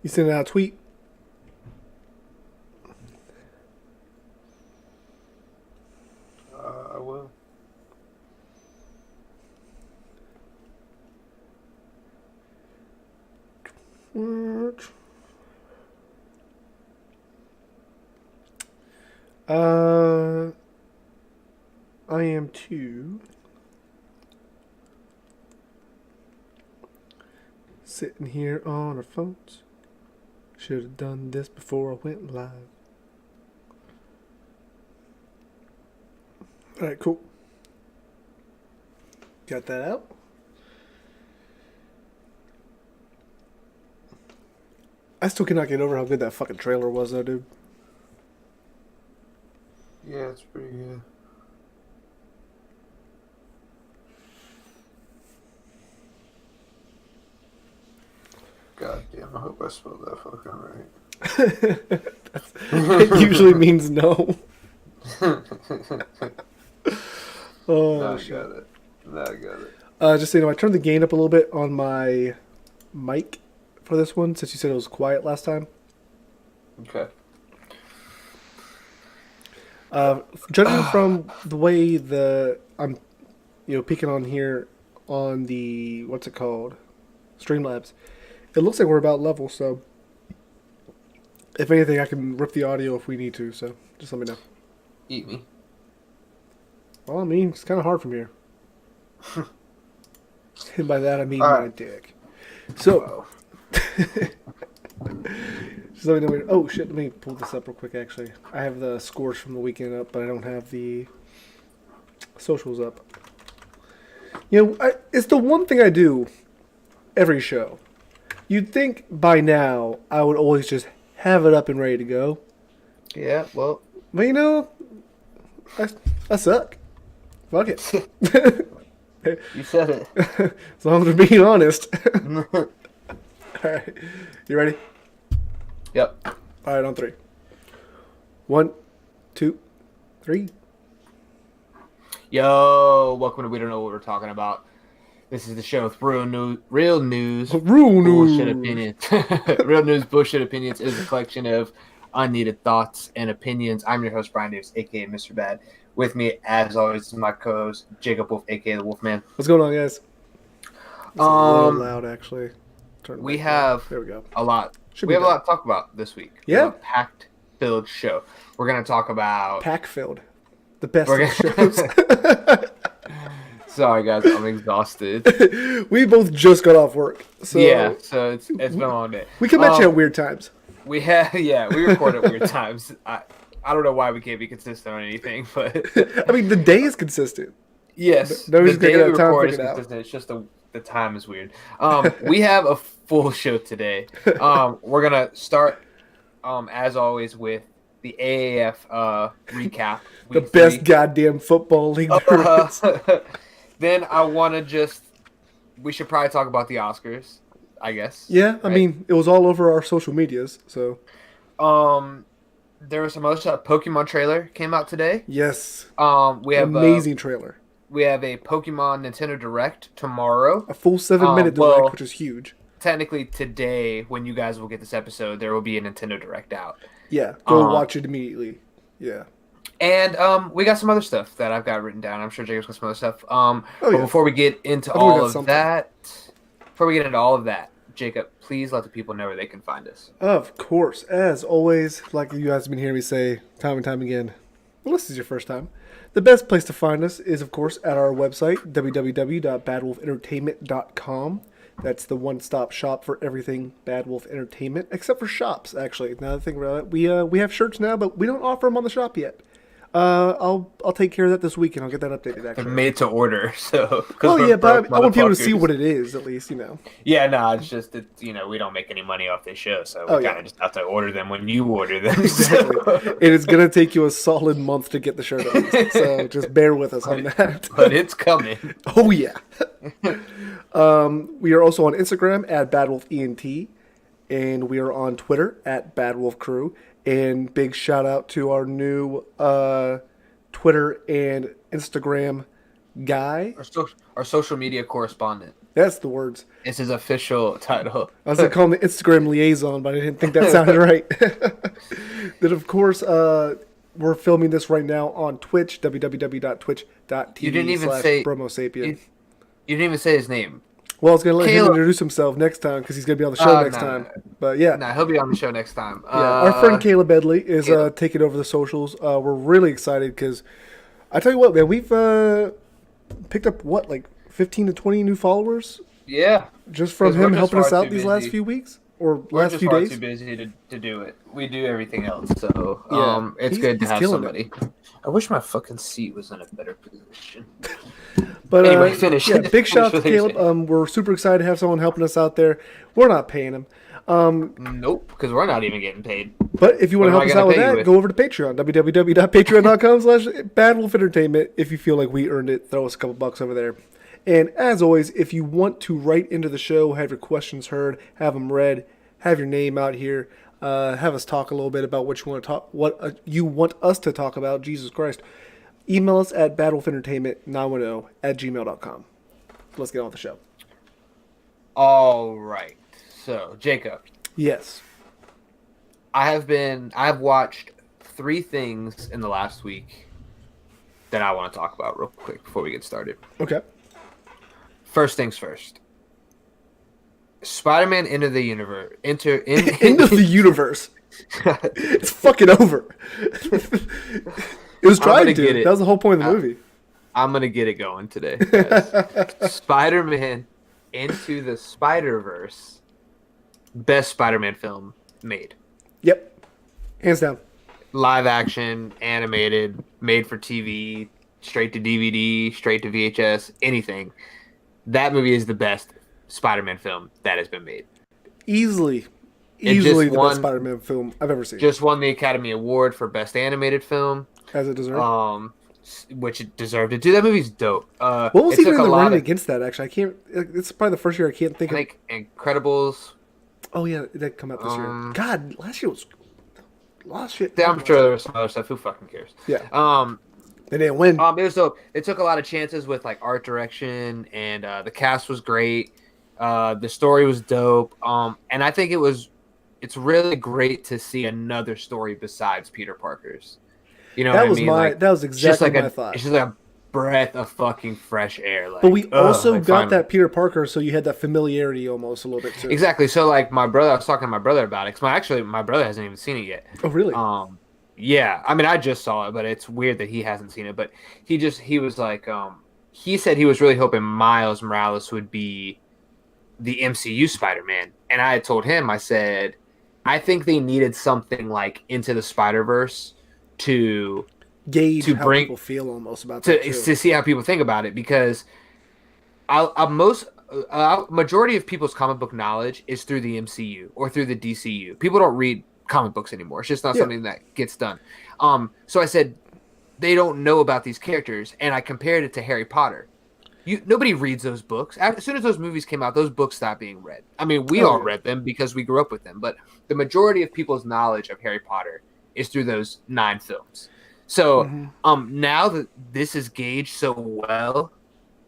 You sending out a tweet? I will. Uh, I am too. Sitting here on our phones. Should have done this before I went live. Alright, cool. Got that out. I still cannot get over how good that fucking trailer was, though, dude. Yeah, it's pretty good. God damn, I hope I spelled that fucking right. It usually means no. Oh, Now I shit. got it. Now I got it. Just so you know, I turned the gain up a little bit on my mic for this one, since you said it was quiet last time. Okay. Judging from the way I'm, peeking on here on the, what's it called, Streamlabs, it looks like we're about level. So, if anything, I can rip the audio if we need to. So, just let me know. Eat me. Well, I mean, it's kind of hard from here. And by that I mean All my right. dick. So, just let me know. Oh shit! Let me pull this up real quick. Actually, I have the scores from the weekend up, but I don't have the socials up. It's the one thing I do every show. You'd think by now I would always just have it up and ready to go, Yeah, well. but I suck. Fuck it. You said it. As long as we're being honest. All right, you ready? Yep. All right, on three. 1, 2, 3. Yo, welcome to We Don't Know What We're Talking About. This is the show with real news, Real bullshit news. opinions. Real news, bullshit opinions is a collection of unneeded thoughts and opinions. I'm your host, Brian Davis, aka Mr. Bad. With me, as always, is my co-host, Jacob Wolf, aka the Wolfman. What's going on, guys? It's a little loud, actually. Turn it We back have There we go. a lot. Should We be have a better. lot to talk about this week. We Yeah? have a packed, filled show. We're going to talk about... Pack filled. The best We're of gonna- shows. Sorry, guys, I'm exhausted. We both just got off work. So Yeah, so it's been a long day. we come at you at weird times. We record at weird times. I don't know why we can't be consistent on anything, but I mean, the day is consistent. yes, Nobody's the gonna day get we time to record figure is it out. consistent. It's just the time is weird. We have a full show today. We're gonna start, as always, with the AAF recap. The week best 3. goddamn football league there is. Then I want to we should probably talk about the Oscars, I guess. Yeah, I right? mean, it was all over our social medias, so. There was some other stuff. Pokemon trailer came out today. Yes. We have Amazing trailer. We have a Pokemon Nintendo Direct tomorrow. A full 7-minute direct, which is huge. Technically, today, when you guys will get this episode, there will be a Nintendo Direct out. Yeah, go watch it immediately. Yeah. And we got some other stuff that I've got written down. I'm sure Jacob's got some other stuff. But yeah. before we get into I think we all got of something. that, Jacob, please let the people know where they can find us. Of course. As always, like you guys have been hearing me say time and time again, unless this is your first time, the best place to find us is, of course, at our website, www.badwolfentertainment.com. That's the one-stop shop for everything Bad Wolf Entertainment, except for shops, actually. Now that I think about it, we have shirts now, but we don't offer them on the shop yet. I'll take care of that this week, and I'll get that updated, They're actually. made to order, so. Well, yeah, but I want people to see motherfuckers. what it is, at least, you know. Yeah, no, it's just that, we don't make any money off this show, so Oh, we yeah. kind of just have to order them when you order them. Exactly. And it's going to take you a solid month to get the shirt on. So just bear with us on that. But it's coming. Oh, yeah. We are also on Instagram at BadWolfENT. And we are on Twitter at BadWolfCrew. And big shout out to our new Twitter and Instagram guy. Our social media correspondent. That's the words. It's his official title. I was going to call him the Instagram liaison, but I didn't think that sounded right. Then, of course, we're filming this right now on Twitch, You didn't even say www.twitch.tv/bromosapien. you didn't even say his name. Well, I was going to let him Caleb. introduce himself next time because he's going to be on the show next time. But yeah. Nah, he'll be on the show next time. Yeah, our friend Caleb Bedley is Caleb. taking over the socials. We're really excited because I tell you what, man, we've picked up like 15 to 20 new followers Yeah. just from 'Cause we're him just helping us far out too these last busy. few weeks or We're last just few far days. too busy to do it. We do everything else, so Yeah, it's good to he's have killing somebody. I wish my fucking seat was in a better position. But Anyway, finish. Yeah, big Finish shout out to what you're Caleb. saying. We're super excited to have someone helping us out there. We're not paying him. Nope, because we're not even getting paid. But if you want to What help am I us out with gonna pay you that, with? go over to Patreon, www.patreon.com/badwolfentertainment. If you feel like we earned it, throw us a couple bucks over there. And as always, if you want to write into the show, have your questions heard, have them read, have your name out here, have us talk a little bit about what you want to talk, you want us to talk about. Jesus Christ, email us at badwolfentertainment910@gmail.com. Let's get on with the show. All right. So, Jacob, Yes. I've watched 3 things in the last week that I want to talk about real quick before we get started. Okay. First things first. Spider-Man Into the Universe. End of the universe. It's fucking over. It was trying gonna to. get it. That was the whole point of the movie. I'm gonna get it going today, guys. Spider-Man Into the Spider-Verse. Best Spider-Man film made. Yep. Hands down. Live action, animated, made for TV, straight to DVD, straight to VHS, anything. That movie is the best Spider-Man film that has been made. Easily just the won- best Spider-Man film I've ever seen. Just won the Academy Award for Best Animated Film. As it deserved. Which it deserved it. Dude, that movie's dope. What was it even took in a the lot running of, against that, actually? I can't... It's probably the first year I can't think I of... think Incredibles. Oh, yeah. It did come out this year. God, last year was... A lot of shit. I'm sure there was some other stuff. Who fucking cares? Yeah. They didn't win. It was dope. It took a lot of chances with like art direction, and the cast was great. The story was dope. And I think it's really great to see another story besides Peter Parker's. You know that what was I mean? my... Like, that was exactly my it's thought. just like a breath of fucking fresh air. Like, But we also like, got finally. that Peter Parker, so you had that familiarity almost a little bit, too. Exactly. So like I was talking to my brother about it. Because my brother hasn't even seen it yet. Oh, really? Yeah. I mean, I just saw it, but it's weird that he hasn't seen it. But he was like, he said he was really hoping Miles Morales would be the MCU Spider-Man. And I had told him, I said, I think they needed something like Into the Spider-Verse to Gauge to how bring- people feel almost about that, too. to see how people think about it, because majority of people's comic book knowledge is through the MCU or through the DCU. People don't read comic books anymore. It's just not something that gets done. So I said they don't know about these characters, and I compared it to Harry Potter. Nobody reads those books. As soon as those movies came out, those books stopped being read. I mean, we all read them because we grew up with them, but the majority of people's knowledge of Harry Potter is through those 9 films. So now that this is gauged so well,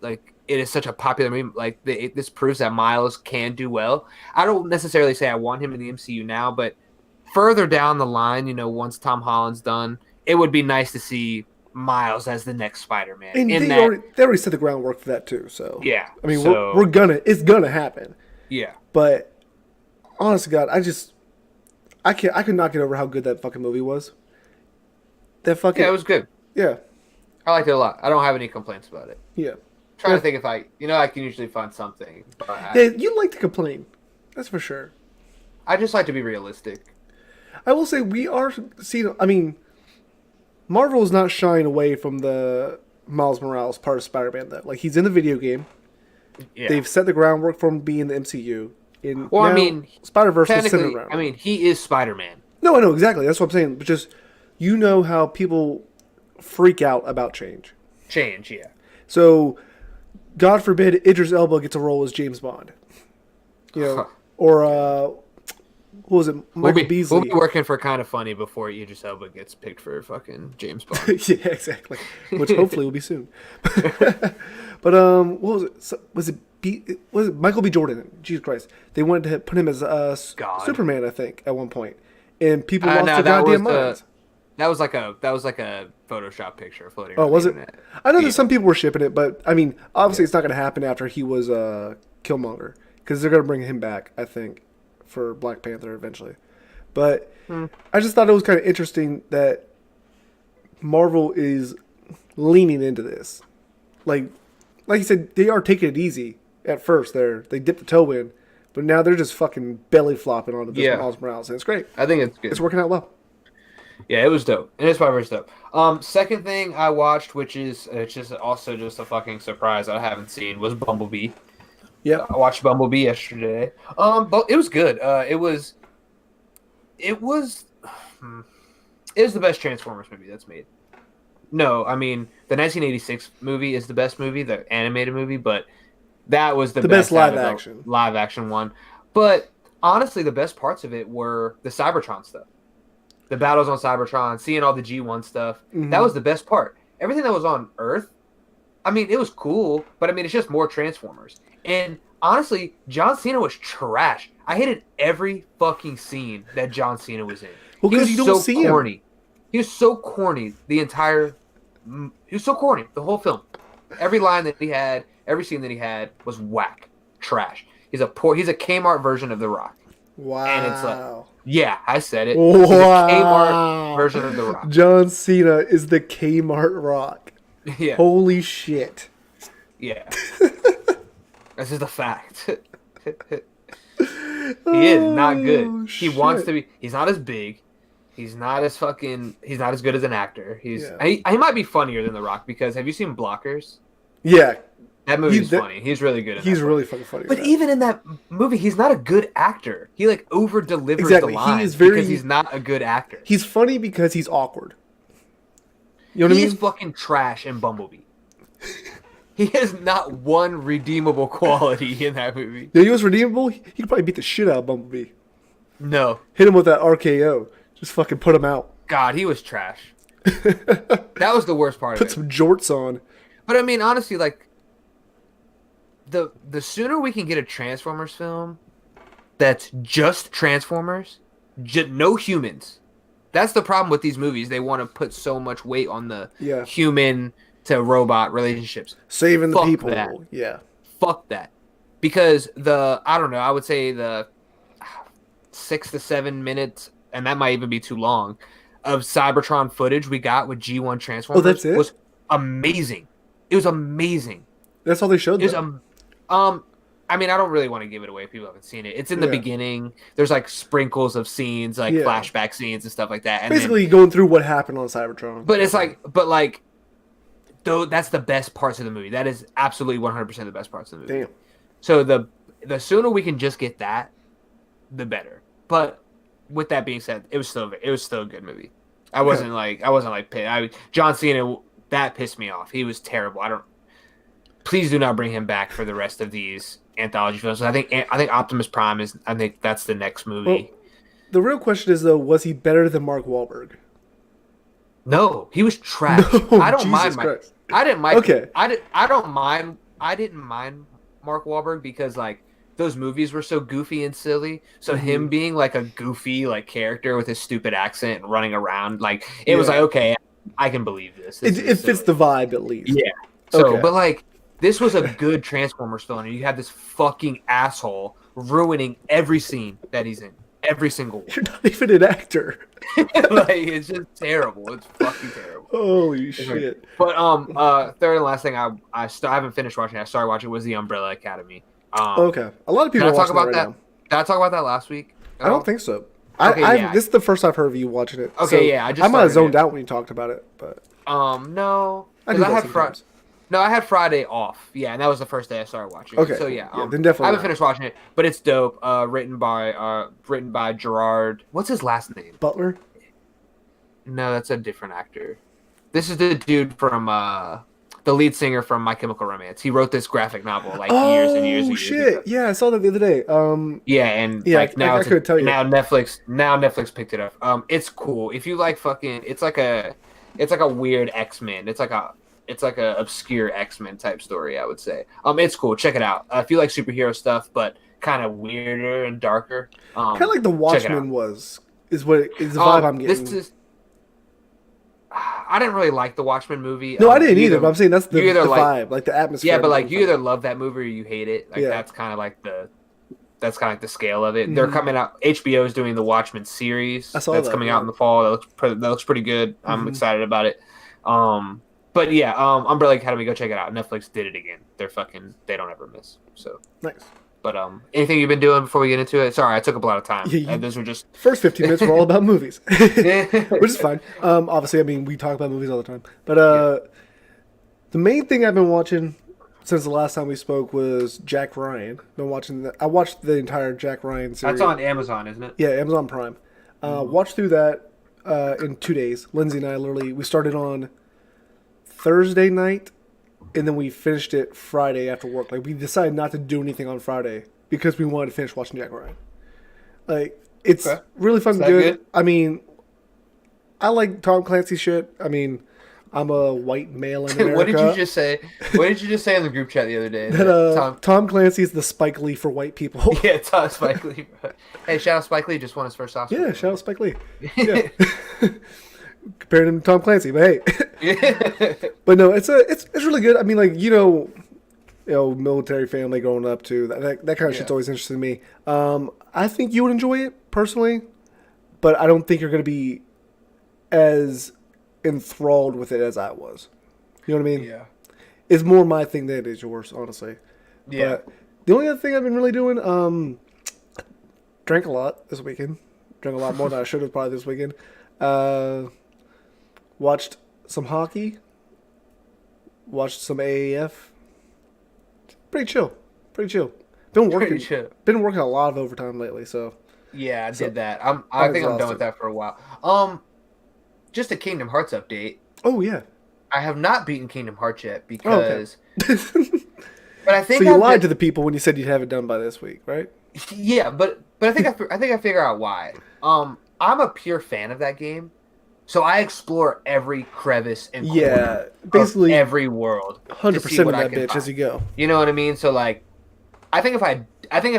like it is such a popular movie, like this proves that Miles can do well. I don't necessarily say I want him in the MCU now, but further down the line, once Tom Holland's done, it would be nice to see Miles as the next Spider-Man. And they already set the groundwork for that, too, so... Yeah. I mean, it's gonna happen. Yeah. But, honest to God, I could not get over how good that fucking movie was. Yeah, it was good. Yeah. I liked it a lot. I don't have any complaints about it. Yeah. Trying to think if I can usually find something. But Yeah, you like to complain. That's for sure. I just like to be realistic. I will say we are seeing... I mean, Marvel is not shying away from the Miles Morales part of Spider-Man, though. Like, he's in the video game. Yeah. They've set the groundwork for him to be in the MCU. Well, I mean, Spider-Verse is centered technically, around. I mean, he is Spider-Man. No, I know, exactly. That's what I'm saying. But just, you know how people freak out about change. Change, yeah. So, God forbid Idris Elba gets a role as James Bond. Or, what was it? Michael Beasley. We'll be working for Kind of Funny before Idris Elba gets picked for fucking James Bond. Yeah, exactly. Which hopefully will be soon. But what was it? Was it Was it Michael B. Jordan? Jesus Christ! They wanted to put him as God. Superman, I think, at one point, and people lost No, their goddamn minds. that was like a Photoshop picture floating Oh, around was the it? internet. I know Yeah. that some people were shipping it, but I mean, obviously, it's not going to happen after he was Killmonger because they're going to bring him back, I think, for Black Panther eventually. But I just thought it was kind of interesting that Marvel is leaning into this. Like you said, they are taking it easy at first. They dipped the toe in, but now they're just fucking belly flopping onto this Miles Morales, and it's great. I think it's good. It's working out well. Yeah, it was dope. And it's probably dope. Second thing I watched, which is it's just also just a fucking surprise that I haven't seen, was Bumblebee. Yeah, I watched Bumblebee yesterday. But it was good. It was the best Transformers movie that's made. No, I mean the 1986 movie is the best movie, the animated movie, but that was the best live out of the action. live action one. But honestly, the best parts of it were the Cybertron stuff. The battles on Cybertron, seeing all the G1 stuff. Mm-hmm. That was the best part. Everything that was on Earth, I mean, it was cool, but I mean, it's just more Transformers. And honestly, John Cena was trash. I hated every fucking scene that John Cena was in. Well, He was because you don't so see corny. him. He was so corny the entire. He was so corny the whole film. Every line that he had, every scene that he had was whack, trash. He's a Kmart version of The Rock. Wow. And it's like, yeah, I said it. Wow. He's a Kmart version of The Rock. John Cena is the Kmart Rock. Yeah. Holy shit. Yeah. This is a fact. He is not good. He wants to be. He's not as big. He's not as good as an actor. He might be funnier than The Rock because have you seen Blockers? Yeah. That movie's funny. He's really good at He's really fucking funny. But even in that movie, he's not a good actor. He like over delivers Exactly. the lines He is very, because he's not a good actor. He's funny because he's awkward. You know what I mean? He's fucking trash in Bumblebee. He has not one redeemable quality in that movie. Yeah, he was redeemable. He could probably beat the shit out of Bumblebee. No. Hit him with that RKO. Just fucking put him out. God, he was trash. That was the worst part of it. Put some jorts on. But I mean, honestly, like the sooner we can get a Transformers film that's just Transformers, no humans. That's the problem with these movies. They want to put so much weight on the human to robot relationships. Saving the people. That. Yeah. Fuck that. Because I would say the 6 to 7 minutes, and that might even be too long, of Cybertron footage we got with G1 Transformers that's it? was amazing. It was amazing. That's all they showed. It was, I mean, I don't really want to give it away if people haven't seen it. It's in the beginning. There's like sprinkles of scenes, like flashback scenes and stuff like that. And basically going through what happened on Cybertron. But it's like, though that's the best parts of the movie. That is absolutely 100% the best parts of the movie. Damn. So the sooner we can just get that, the better. But with that being said, it was still a good movie. I wasn't pissed. John Cena, that pissed me off. He was terrible. Please do not bring him back for the rest of these anthology films. I think Optimus Prime is. I think that's the next movie. Well, the real question is though, was he better than Mark Wahlberg? No, he was trash. No, I don't Jesus mind. Christ. I didn't mind. Okay. I don't mind. I didn't mind Mark Wahlberg because like those movies were so goofy and silly. So him being like a goofy like character with his stupid accent and running around, like it was like, okay, I can believe this. It fits the vibe at least. Yeah. So, but like this was a good Transformers film, and you have this fucking asshole ruining every scene that he's in, every single one. You're not even an actor. Like it's just terrible. It's fucking terrible. Holy shit! But third and last thing I haven't finished watching. I started watching was the Umbrella Academy. Okay, a lot of people did I talk are watching about that right that? now. Did I talk about that last week? I don't think so. Okay, This is the first I've heard of you watching it. Okay, so yeah, I might have zoned it. out when you talked about it, but no, I do that had sometimes. No, I had Friday off. Yeah, and that was the first day I started watching. Okay, So yeah, then definitely. I haven't finished watching it, but it's dope. Written by Gerard. What's his last name? Butler. No, that's a different actor. This is the dude from the lead singer from My Chemical Romance. He wrote this graphic novel like years and years and years shit! ago. Yeah, I saw that the other day. Like now I couldn't tell you. Now Netflix picked it up. It's cool. If you like fucking, it's like a weird X-Men. It's It's like a obscure X-Men type story, I would say. It's cool. Check it out. If you like superhero stuff, but kind of weirder and darker, Kind of like the check it out. Watchmen is the vibe I'm This getting. is. I didn't really like the Watchmen movie. No, I didn't either. But I'm saying that's the you either like vibe, like the atmosphere. yeah, but I'm like getting you from it. either love that movie or you hate it. Like Yeah. that's kind of like the scale of it. They're coming out. HBO is doing the Watchmen series I saw that's that, coming yeah. out in the fall. That looks pretty good. I'm excited about it. But yeah, Umbrella Academy, go check it out. Netflix did it again. They don't ever miss. So Nice. but anything you've been doing before we get into it? Sorry, I took up a lot of time. Yeah, Those were just First 15 minutes were all about movies, which is fine. Obviously, I mean, we talk about movies all the time. But the main thing I've been watching since the last time we spoke was Jack Ryan. Been watching that. I watched the entire Jack Ryan series. that's on Amazon, isn't it? Yeah, Amazon Prime. Watched through that in 2 days. Lindsay and I we started on Thursday night, and then we finished it Friday after work. Like, we decided not to do anything on Friday because we wanted to finish watching Jack Ryan. Like, it's Okay. really fucking that good. good? I mean, I like Tom Clancy shit. I mean, I'm a white male in America. What did you just say? What did you just say in the group chat the other day? That, Tom Clancy is the Spike Lee for white people. Yeah, Tom Spike Lee. Hey, shout out Spike Lee, just won his first Oscar. Yeah, shout out Spike Lee. Yeah. Comparing him to Tom Clancy, but hey. Yeah. But no, it's really good. I mean, like, military family growing up too. That kind of shit's always interested in me. I think you would enjoy it personally, but I don't think you're gonna be as enthralled with it as I was. You know what I mean? Yeah. It's more my thing than it is yours, honestly. Yeah. But the only other thing I've been really doing, drank a lot this weekend. Drank a lot more than I should have probably this weekend. Watched some hockey. Watched some AAF. Pretty chill. Been working. Pretty chill. Been working a lot of overtime lately. So Yeah, I So, did that. I'm I think I'm done exhausted. with that for a while. Just a Kingdom Hearts update. oh yeah. I have not beaten Kingdom Hearts yet Oh, okay. because, but I think So you I've lied been- to the people when you said you'd have it done by this week, right? Yeah, but I think I think I figure out why. I'm a pure fan of that game, so I explore every crevice and corner Yeah, basically of every world. 100% of that bitch as you go. You know what I mean? So like, I think if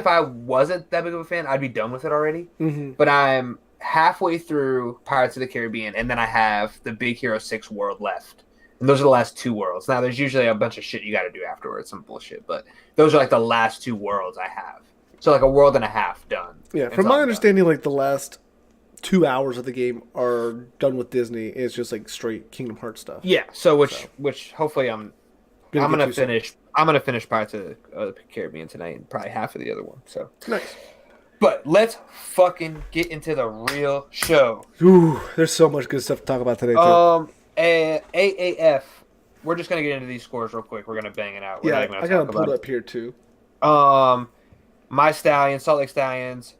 I wasn't that big of a fan, I'd be done with it already. Mm-hmm. But I'm halfway through Pirates of the Caribbean, and then I have the Big Hero 6 world left. And those are the last 2 worlds. Now, there's usually a bunch of shit you got to do afterwards, some bullshit. But those are like the last 2 worlds I have. So like a world and a half done. Yeah, It's from all my done. understanding, like the last 2 hours of the game are done with Disney. It's just like straight Kingdom Hearts stuff. Yeah. So which hopefully I'm Gonna gonna get you finish. I'm gonna finish Pirates of the Caribbean tonight, and probably half of the other one. So, Nice. but let's fucking get into the real show. Ooh, there's so much good stuff to talk about today too. AAF. We're just gonna get into these scores real quick. We're gonna bang it out. We're Yeah, not even I gonna got talk them pulled about up here too. it. My Stallions, Salt Lake Stallions,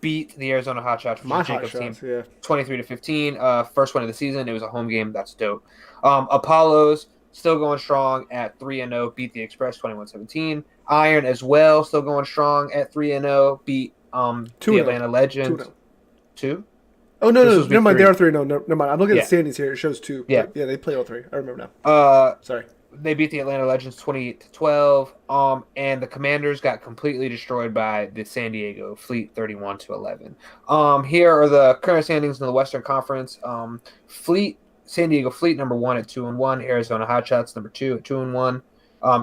beat the Arizona Hotshots, which My is hot Jacob's shots, team, yeah. 23-15. First win of the season. It was a home game. That's dope. Apollos still going strong at 3-0. Beat the Express 21-17. Iron as well, still going strong at 3-0. Beat the 2-0. Atlanta Legends. 2-0. 2? Oh no, This no, was never mind. week They are 3. No, never mind. I'm looking at Yeah. the standings here. It shows 2. Yeah. But yeah, they play all 3. I remember now. Sorry. They beat the Atlanta Legends 28-12. And the Commanders got completely destroyed by the San Diego Fleet 31-11. Here are the current standings in the Western Conference. San Diego Fleet number 1 at 2-1. Arizona Hotshots number 2 at 2-1.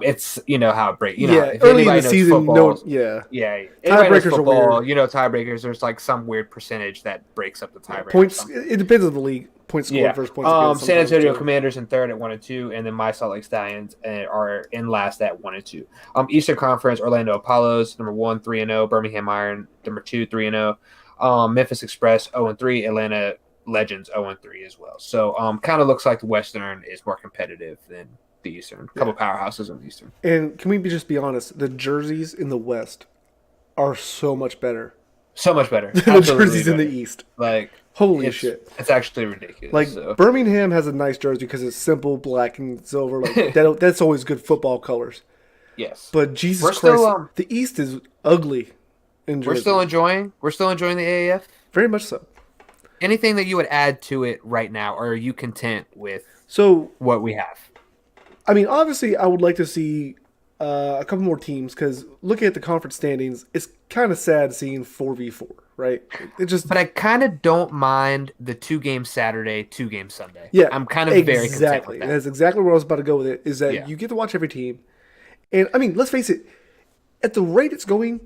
It's how it breaks. If early in anybody the knows season, football, yeah. anybody knows Tiebreakers are football, weird. tiebreakers. There's like some weird percentage that breaks up the tiebreaker. Points. It depends on the league. Points scored Yeah. versus points against. San sometimes, Antonio too. Commanders in third at 1-2, and then my Salt Lake Stallions are in last at 1-2. Eastern Conference, Orlando Apollos number 1 3-0, Birmingham Iron number 2 3-0, Memphis Express 0-3, Atlanta Legends 0-3 as well. So kind of looks like the Western is more competitive than the Eastern. A couple powerhouses in the Eastern. And can we just be honest? The jerseys in the West are so much better So much better. than the Absolutely jerseys in the better. East. Like Holy shit! It's actually ridiculous. Like so. Birmingham has a nice jersey because it's simple, black and silver. Like that's always good football colors. Yes. But Jesus We're Christ, still, the East is ugly in jersey. We're still enjoying the AAF. Very much so. Anything that you would add to it right now, or are you content with So what we have? I mean, obviously, I would like to see a couple more teams because looking at the conference standings, it's kind of sad seeing 4v4, right? It just, But I kind of don't mind the 2 game Saturday, 2 game Sunday. yeah, I'm kind of very content with exactly. that. That's exactly where I was about to go with it. Is that Yeah. you get to watch every team, and I mean, let's face it, at the rate it's going,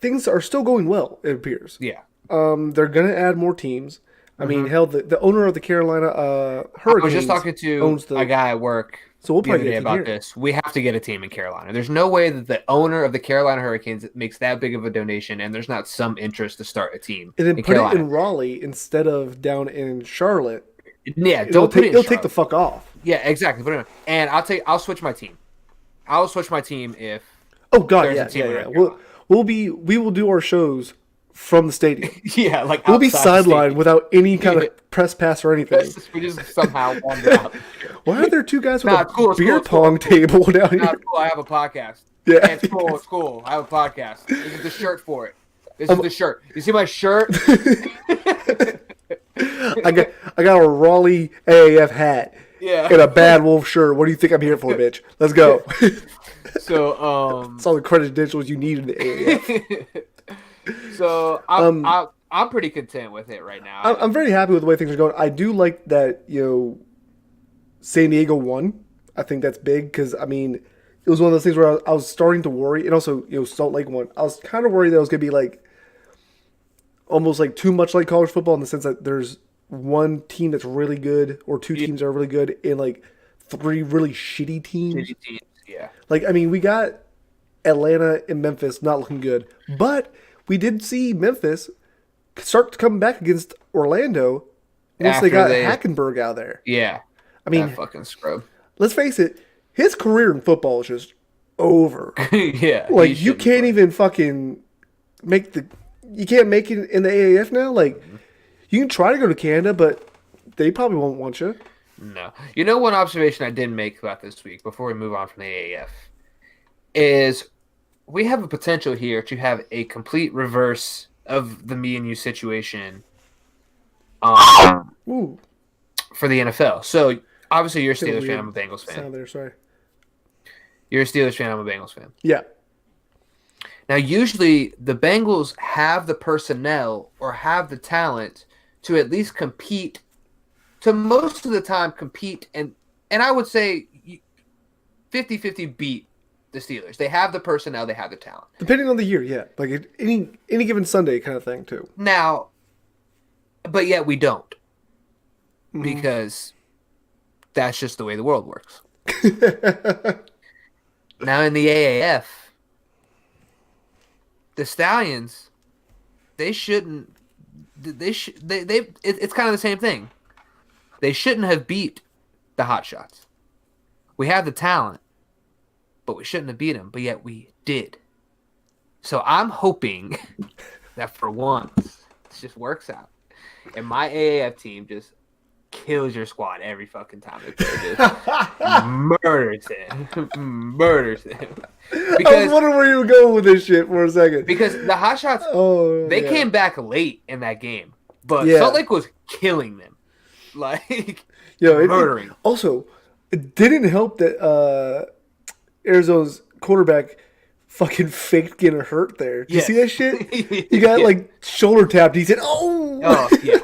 things are still going well. It appears. Yeah. They're gonna add more teams. I mean, hell, the owner of the Carolina I was Hurricanes just talking to owns the. a guy at work So we'll the other probably day get a team about here. this. We have to get a team in Carolina. There's no way that the owner of the Carolina Hurricanes makes that big of a donation and there's not some interest to start a team And then in put Carolina. it in Raleigh instead of down in Charlotte. Yeah, It'll don't put it in it'll take the Charlotte. fuck off. Yeah, exactly. Put it in. And I'll switch my team. I'll switch my team if Oh god, there's yeah, a team yeah, in yeah. Carolina. We will do our shows from the stadium. Yeah, like We'll be outside the sidelined stadium. without any kind of press pass or anything. We just somehow wander out. Why are there two guys with Nah, a it's cool, it's beer cool, it's cool, pong it's cool. table down Nah, here? it's cool. I have a podcast. Yeah. Yeah, it's cool. It's cool. I have a podcast. This is the shirt for it. This is the shirt. You see my shirt? I got a Raleigh AAF hat Yeah. and a Bad Wolf shirt. What do you think I'm here for, bitch? Let's go. So It's all the credentials you need in the AAF. so I'm pretty content with it right now. I'm very happy with the way things are going. I do like that, San Diego won. I think that's big because, I mean, it was one of those things where I was starting to worry. And also, Salt Lake won. I was kind of worried that it was going to be like almost like too much like college football in the sense that there's one team that's really good or two teams that are really good and like three really shitty teams. Shitty teams, yeah. Like, I mean, we got Atlanta and Memphis not looking good, but we did see Memphis start to come back against Orlando once they got Hackenberg out there. Yeah. I mean, that fucking scrub. let's face it, his career in football is just over. Yeah. Like, he you shouldn't can't play. even fucking you can't make it in the AAF now. Like, you can try to go to Canada, but they probably won't want you. No. You know, one observation I did make about this week before we move on from the AAF is we have a potential here to have a complete reverse of the me and you situation Ooh, for the NFL. So, obviously, you're a Kinda Steelers fan. weird I'm a Bengals fan. sound there, sorry. You're a Steelers fan. I'm a Bengals fan. Yeah. Now, usually, the Bengals have the personnel or have the talent to at least compete, to most of the time compete, and I would say 50-50 beat the Steelers. They have the personnel, they have the talent. Depending on the year, yeah. Like, any given Sunday kind of thing, too. Now, but yet we don't. Because that's just the way the world works. Now, in the AAF, the Stallions, they shouldn't. It's kind of the same thing. They shouldn't have beat the Hotshots. We have the talent, but we shouldn't have beat them. But yet we did. So I'm hoping that for once this just works out, and my AAF team just kills your squad every fucking time they play. Just murders him. I was wondering where you were going with this shit for a second. Because the Hotshots, they came back late in that game, but Salt Lake was killing them, like murdering. Also, it didn't help that Arizona's quarterback fucking faked getting hurt there. Did you see that shit? He got like shoulder tapped. He said, "Oh, yeah."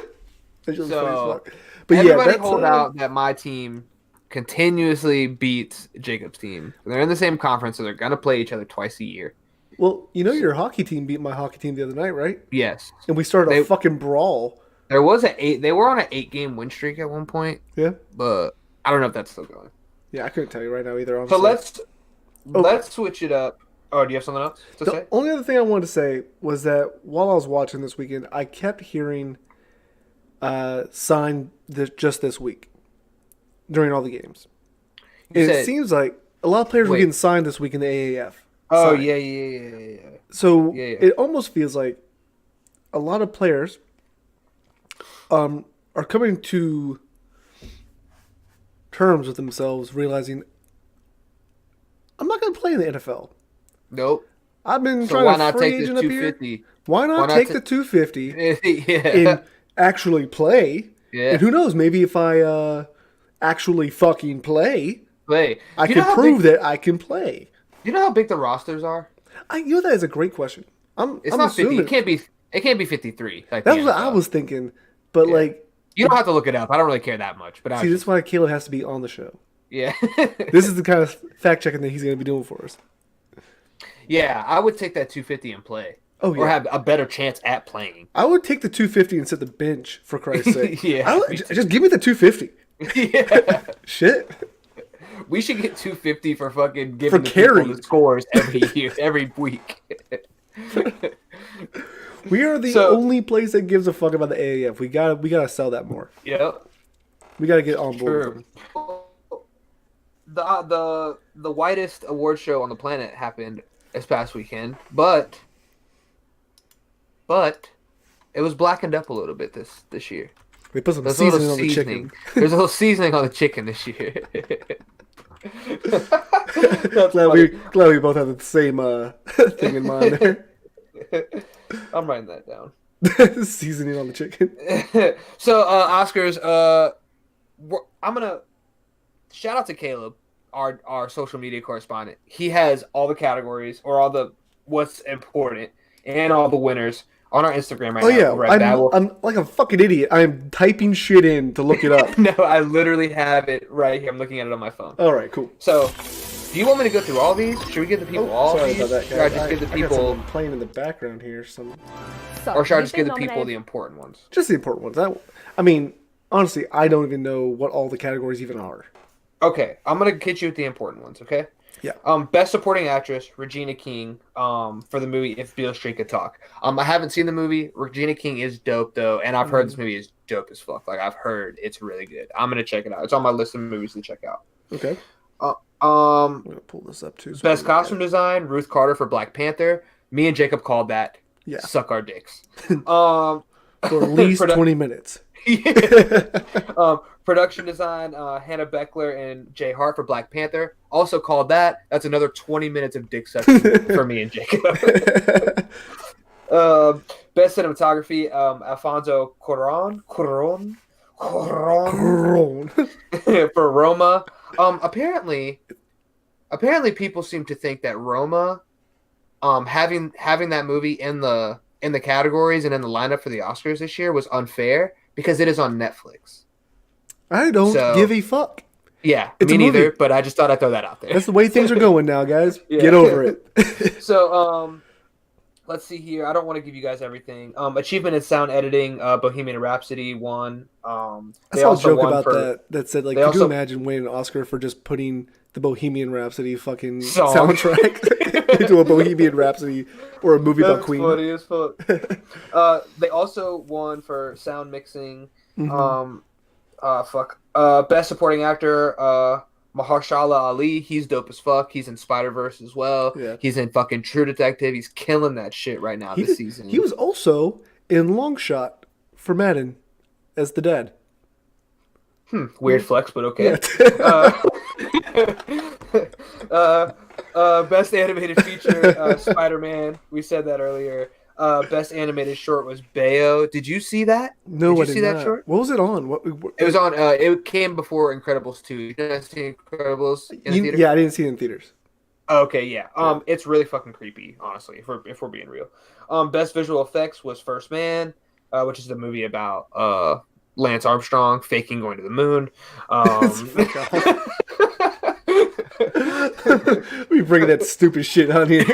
That's just So, funny as fuck. But everybody yeah, hold out that my team continuously beats Jacob's team. They're in the same conference, so they're gonna play each other twice a year. Well, your hockey team beat my hockey team the other night, right? Yes. And we started a fucking brawl. There was they were on an 8-game win streak at one point. Yeah. But I don't know if that's still going. Yeah, I couldn't tell you right now either. Honestly. So let's switch it up. Oh, do you have something else to say? The only other thing I wanted to say was that while I was watching this weekend, I kept hearing signed just this week during all the games. And it seems like a lot of players were getting signed this week in the AAF. Oh, signed. yeah. So it almost feels like a lot of players are coming to terms with themselves, realizing I'm not going to play in the NFL. Nope. I've been So trying why to not free take the agent up here. 250? Why not take the 250 Yeah. and actually play? Yeah. And who knows? Maybe if I actually fucking play, play. I You know can how prove big? that I can play. You know how big the rosters are? You know that is a great question. It's I'm not 50. It assuming can't be. It can't be 53 like the that's what I NFL. was thinking, but Yeah. like, You don't have to look it up. I don't really care that much. But I see, was this is just why Caleb has to be on the show. yeah. This is the kind of fact checking that he's going to be doing for us. Yeah, I would take that 250 and play, Oh or yeah, have a better chance at playing. I would take the 250 and set the bench for Christ's sake. Yeah, me too. Just give me the 250. Yeah, Shit. we should get 250 for fucking For giving the carry. people the scores every year, every week. We are the So, only place that gives a fuck about the AAF. We gotta sell that more. yeah, We gotta get on board with true. them. The whitest award show on the planet happened this past weekend, but it was blackened up a little bit this year. They put some There's a little seasoning on the seasoning. chicken. There's a little seasoning on the chicken this year. glad we both have the same thing in mind there. I'm writing that down. Seasoning on the chicken. So Oscars, I'm gonna shout out to Caleb, our social media correspondent. He has all the categories or all the what's important and all the winners on our Instagram right Oh now. yeah, Over at I'm like a fucking idiot. I'm typing shit in to look it up. No, I literally have it right here. I'm looking at it on my phone. All right, cool. So, do you want me to go through all these? Should we give the people all sorry these? about that, Should I guys. just give the I got people, something playing in the background here. or should I just give the people the important ones? Just the important ones. I mean, honestly, I don't even know what all the categories even are. Okay, I'm gonna hit you with the important ones. Okay. Yeah. Best Supporting Actress, Regina King. For the movie If Beale Street Could Talk. I haven't seen the movie. Regina King is dope though, and I've heard this movie is dope as fuck. Like I've heard it's really good. I'm gonna check it out. It's on my list of movies to check out. Okay. I'm gonna pull this up too. So Best Costume Design, Ruth Carter for Black Panther. Me and Jacob called that. Yeah. Suck our dicks. For at least 20 minutes. Production design, Hannah Beckler and Jay Hart for Black Panther. Also called that. That's another 20 minutes of dick sucking for me and Jacob. Best cinematography, Alfonso Cuarón for Roma. Apparently people seem to think that Roma, having that movie in the categories and in the lineup for the Oscars this year was unfair because it is on Netflix. I don't give a fuck. Yeah, It's me a movie. neither, but I just thought I'd throw that out there. That's the way things are going now, guys. Yeah. Get over it. So, let's see here. I don't want to give you guys everything. Achievement in sound editing, Bohemian Rhapsody won. I saw a joke about that said, like, could you imagine winning an Oscar for just putting the Bohemian Rhapsody fucking soundtrack into a Bohemian Rhapsody or a movie about Queen? Funny as fuck. They also won for sound mixing. Mm-hmm. Best supporting actor, Mahershala Ali. He's dope as fuck. He's in Spider-Verse as well. Yeah. He's in fucking True Detective. He's killing that shit right now this season. He was also in Longshot for Madden as the dad. Weird flex, but okay. Best animated feature, Spider-Man. We said that earlier. Best animated short was Bayo. Did you see that? No, did you see that short? What was it on? What it was on. It came before Incredibles 2. You guys see Incredibles in the theater? Yeah, I didn't see it in theaters. Okay, yeah. It's really fucking creepy, honestly. If we're being real. Best visual effects was First Man, which is the movie about Lance Armstrong faking going to the moon. We bringing that stupid shit on here.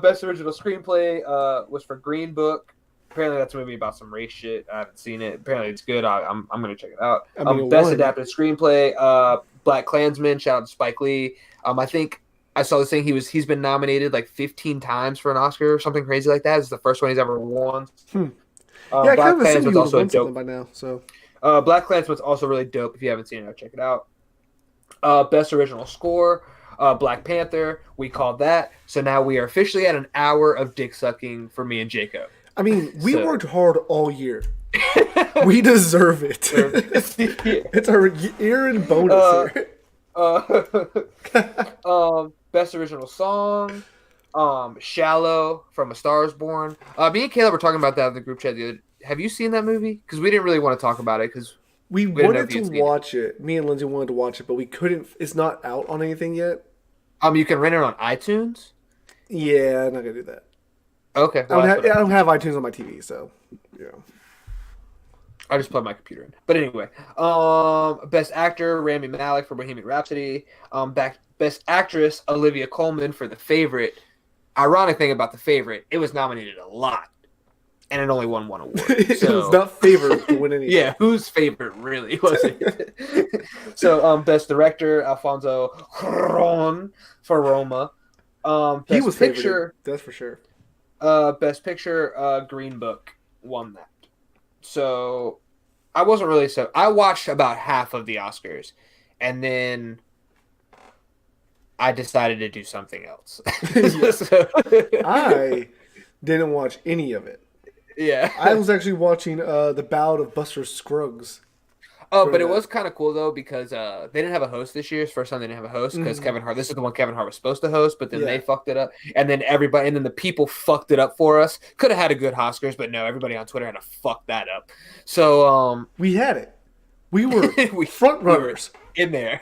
Best original screenplay was for Green Book. Apparently, that's a movie about some race shit. I haven't seen it. Apparently, it's good. I'm gonna check it out. Best adapted screenplay, Black Klansman. Shout out to Spike Lee. I think I saw this thing. He's been nominated like 15 times for an Oscar or something crazy like that. It's the first one he's ever won. Yeah, I Black kind of assumed Klansman's you also won a dope. something by now. So Black Klansman's also really dope. If you haven't seen it, check it out. Best original score, Black Panther. We called that. So now we are officially at an hour of dick sucking for me and Jacob. I mean, we worked hard all year. We deserve it. It's our year-end bonus here. Best original song, Shallow from A Star Is Born. Me and Caleb were talking about that in the group chat the other day. Have you seen that movie? Because we didn't really want to talk about it because We We didn't know wanted if you to had seen it. watch it. Me and Lindsay wanted to watch it, but we couldn't. It's not out on anything yet. You can rent it on iTunes. Yeah, I'm not gonna do that. Okay, well that's what I I don't thought. have iTunes on my TV, so yeah. I just plugged my computer in. But anyway, best actor Rami Malek for Bohemian Rhapsody. Best actress Olivia Colman for The Favorite. Ironic thing about The Favorite, it was nominated a lot, and it only won one award. It was So not favored to win anything. yeah, whose favorite really was it? So best director Alfonso Cuarón for Roma. He Best was favored. picture, That's for sure. best picture, Green Book won that. So I wasn't really so. I watched about half of the Oscars, and then I decided to do something else. Yeah. So, I didn't watch any of it. yeah. I was actually watching the Ballad of Buster Scruggs. Oh, for but it that. was kind of cool though because they didn't have a host this year. It's the first time they didn't have a host because Mhm. Kevin Hart. This is the one Kevin Hart was supposed to host, but then they Yeah, fucked it up, and then everybody, and then the people fucked it up for us. Could have had a good Oscars, but no, everybody on Twitter had to fuck that up. So we had it. We were we front we were runners. in there.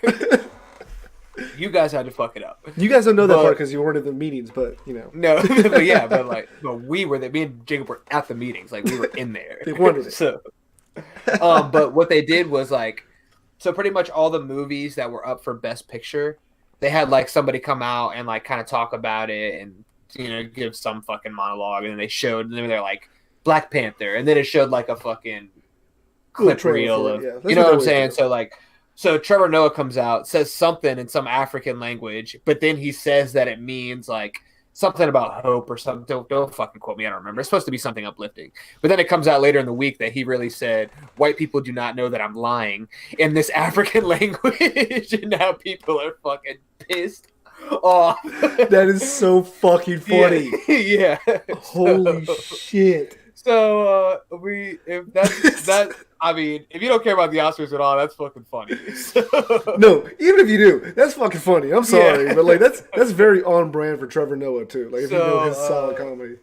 You guys had to fuck it up. You guys don't know that part But because you weren't at the meetings, but you know no, but yeah, but we were there. Me and Jacob were at the meetings, like we were in there. they wanted it. So, but what they did was like, so pretty much all the movies that were up for Best Picture, they had like somebody come out and like kind of talk about it and give some fucking monologue, and then they showed, and then they're like Black Panther, and then it showed like a fucking clip trailer reel for it, of, yeah. That's you know what what they I'm always saying? do. So like, so Trevor Noah comes out, says something in some African language, but then he says that it means like something about hope or something. Don't fucking quote me. I don't remember. It's supposed to be something uplifting. But then it comes out later in the week that he really said, white people do not know that I'm lying in this African language. And now people are fucking pissed off. That is so fucking funny. Yeah. Holy shit. So if that I mean, if you don't care about the Oscars at all, that's fucking funny. So, No, even if you do, that's fucking funny. I'm sorry, Yeah. but like that's very on brand for Trevor Noah too. Like if you know his So, solid comedy,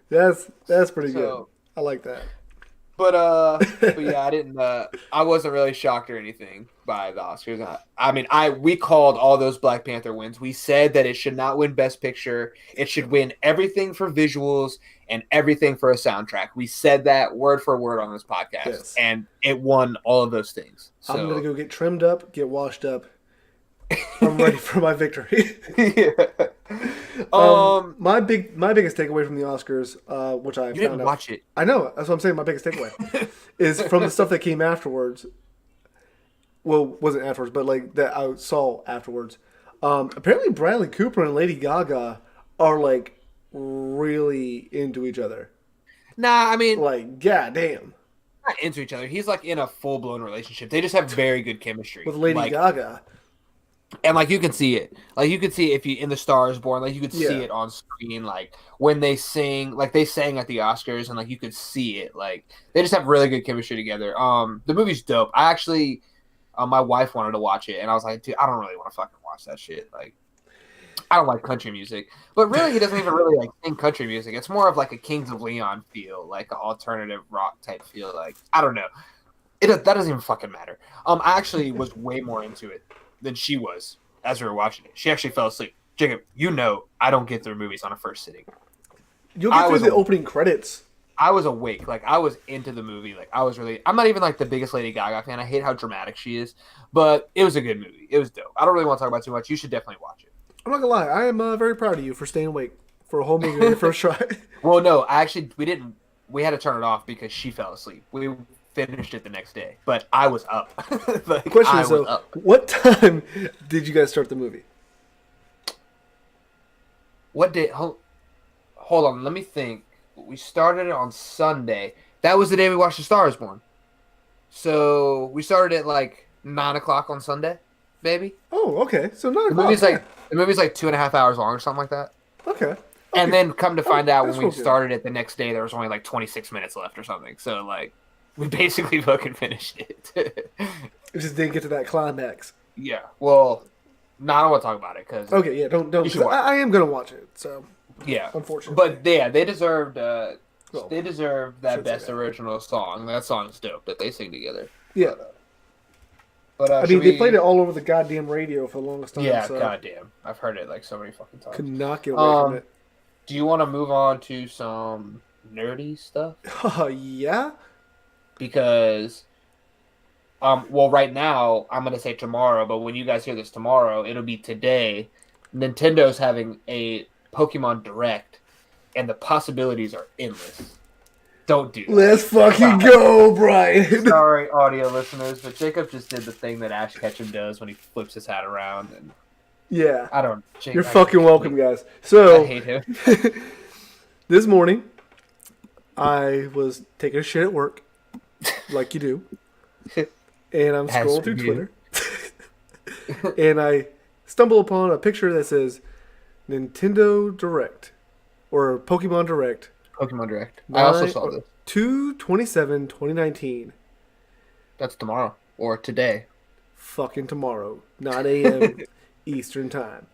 that's pretty good. so I like that. but yeah, I wasn't really shocked or anything by the Oscars. I mean, we called all those Black Panther wins. We said that it should not win Best Picture. It should win everything for visuals and everything for a soundtrack. We said that word for word on this podcast, Yes. and it won all of those things. So I'm gonna go get trimmed up, get washed up. I'm ready for my victory. yeah. My biggest takeaway from the Oscars, which I You found didn't out, watch it. I know that's what I'm saying. My biggest takeaway is from the stuff that came afterwards. Well, wasn't afterwards, but like that I saw afterwards. Apparently, Bradley Cooper and Lady Gaga are like really into each other. Nah, I mean, Like, goddamn, not into each other. He's like in a full blown relationship. They just have very good chemistry with Lady like, Gaga. and like you can see it. Like you can see it if you in The Star Is Born. Like you could see Yeah. it on screen. Like when they sing, like they sang at the Oscars, and like you could see it. Like they just have really good chemistry together. The movie's dope. I actually, my wife wanted to watch it, and I was like, dude, I don't really want to fucking watch that shit. Like I don't like country music, but really, he doesn't even really like sing country music. It's more of like a Kings of Leon feel, like an alternative rock type feel. Like I don't know. That doesn't even fucking matter. I actually was way more into it than she was as we were watching it. She actually fell asleep. Jacob, I don't get through movies on a first sitting. You'll I get through was the a- opening credits. I was awake. Like I was into the movie. Like I was really. I'm not even like the biggest Lady Gaga fan. I hate how dramatic she is, but it was a good movie. It was dope. I don't really want to talk about it too much. You should definitely watch it. I'm not gonna lie, I am very proud of you for staying awake for a whole movie on your first try. Well, no, actually, we didn't. We had to turn it off because she fell asleep. We finished it the next day, but I was up. Like, Question I is was though, up. what time did you guys start the movie? What day? Hold on, let me think. We started it on Sunday. That was the day we watched The Star Is Born. So we started at like 9 o'clock on Sunday, maybe. Oh, okay. So not The movie's like 2.5 hours long or something like that. okay. And then come to find out that's when we real good. started it the next day, there was only like 26 minutes left or something. So like, we basically fucking finished it. It just didn't get to that climax. Yeah. Well, no, I don't want to talk about it because Okay, yeah, don't. You should watch I am gonna watch it. So yeah, unfortunately, but yeah, they deserved. Well, They deserve that shouldn't say best that. original song. That song's dope that they sing together. yeah. But I should mean, they played we? it all over the goddamn radio for the longest time, Yeah, so goddamn, I've heard it like so many fucking could times. not get away from Um, it. do you want to move on to some nerdy stuff? Yeah. Because well, right now I'm gonna say tomorrow, but when you guys hear this tomorrow, it'll be today. Nintendo's having a Pokemon Direct, and the possibilities are endless. Don't do that. Let's fucking Stop. go, Brian. Sorry, audio listeners, but Jacob just did the thing that Ash Ketchum does when he flips his hat around, and Yeah. I don't. You're fucking welcome, guys. So, I hate him. this morning, I was taking a shit at work, like you do, and I'm As scrolling through you. Twitter, and I stumble upon a picture that says Nintendo Direct, or Pokemon Direct, Pokemon Direct. I also saw this. 2/27/2019. That's tomorrow or today Fucking tomorrow, 9 a.m. Eastern time.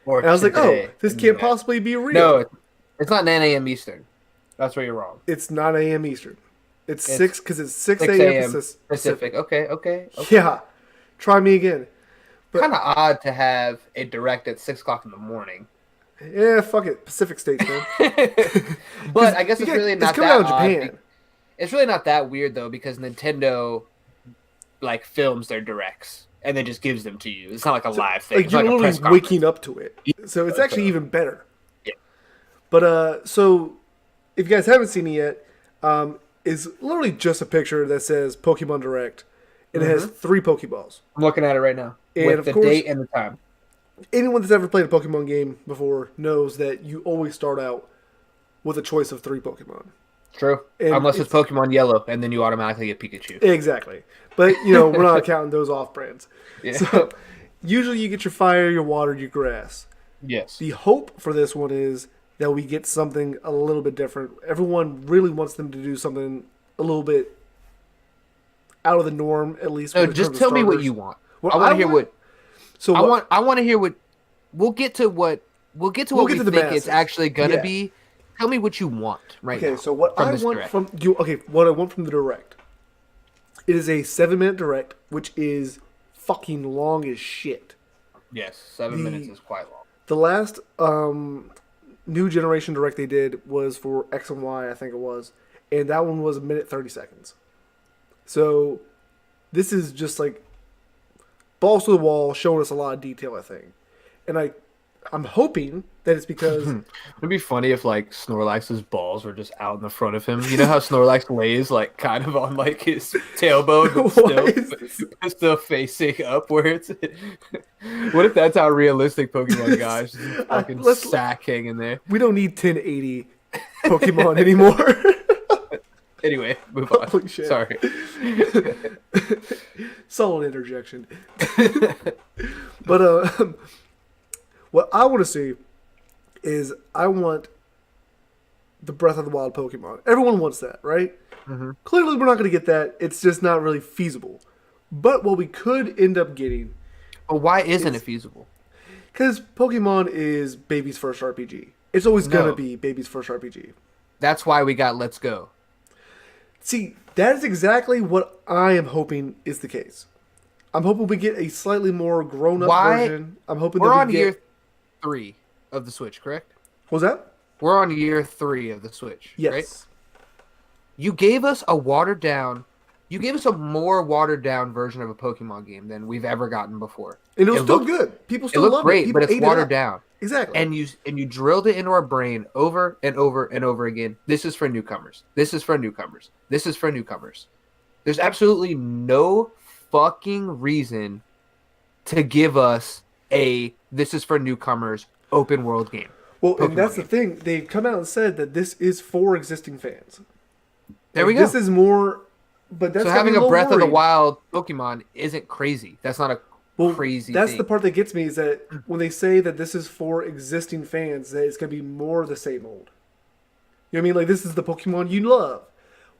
or And I was like, oh, today. this can't possibly be real. No, it's not 9 a.m. Eastern. That's where you're wrong. It's 9 a.m. Eastern. It's 6 because it's 6 6 a.m. a.m. Pacific. Okay. Yeah. Try me again. But, Kind of odd to have a direct at 6 o'clock in the morning. yeah, fuck it. Pacific States, man. But I guess it's really not coming that out of odd. Japan. It's really not that weird though, because Nintendo like films their directs and then just gives them to you. It's not like a live thing. Like, It's you're like a press literally conference. waking up to it. So it's actually even better. Yeah. But, so, if you guys haven't seen it yet, it's literally just a picture that says Pokemon Direct. And it has 3 Pokeballs. I'm looking at it right now And with of the course- date and the time. Anyone that's ever played a Pokemon game before knows that you always start out with a choice of 3 Pokemon. True. And Unless it's Pokemon Yellow, and then you automatically get Pikachu. Exactly. But, we're not counting those off brands. Yeah. So, usually you get your fire, your water, your grass. Yes. The hope for this one is that we get something a little bit different. Everyone really wants them to do something a little bit out of the norm, at least. No, when it just comes to tell me what starters. you want. What I want I to hear want- what. So I want to hear what. We'll get to what. We'll get to what We'll get we to the think masses. it's actually gonna Yeah. be. Tell me what you want right now. Okay, so what from I this want direct. from you? Okay, what I want from the direct. It is a 7-minute direct, which is fucking long as shit. Yes, 7 minutes is quite long. The last new generation direct they did was for X and Y, I think it was, and that one was 1 minute 30 seconds. So this is just like balls to the wall, showing us a lot of detail, I think, and I'm hoping that it's because It'd be funny if like Snorlax's balls were just out in the front of him. You know how Snorlax lays like kind of on like his tailbone, Why is this? but still facing upwards. What if that's how realistic Pokemon guys just a fucking Let's- sack hanging there? We don't need 1080 Pokemon anymore. Anyway, move on. Holy shit. Sorry. Solid interjection. But what I want to see is I want the Breath of the Wild Pokemon. Everyone wants that, right? Mm-hmm. Clearly, we're not going to get that. It's just not really feasible. But what we could end up getting, But why isn't it feasible? because Pokemon is baby's first RPG. It's always going No. to be baby's first RPG. That's why we got Let's Go. See, that is exactly what I am hoping is the case. I'm hoping we get a slightly more grown-up Why- version. I'm hoping We're that on we get... year 3 of the Switch, correct? What was that? We're on year 3 of the Switch, Yes. right? You gave us a watered down. You gave us a more watered down version of a Pokemon game than we've ever gotten before. And it was It still looked- good. People It still looked loved great, People but it's ate it watered up. down. Exactly. And you drilled it into our brain over and over and over again. This is for newcomers. This is for newcomers. This is for newcomers. There's absolutely no fucking reason to give us a this is for newcomers open world game. well, Pokemon and that's game. the thing. They've come out and said that this is for existing fans. There Like, we go. This is more... But that's So got me having a little Breath of the worried. Wild Pokemon isn't crazy. That's not a Well, crazy that's thing. the part that gets me is that when they say that this is for existing fans, that it's going to be more of the same old. You know what I mean? Like, this is the Pokemon you love.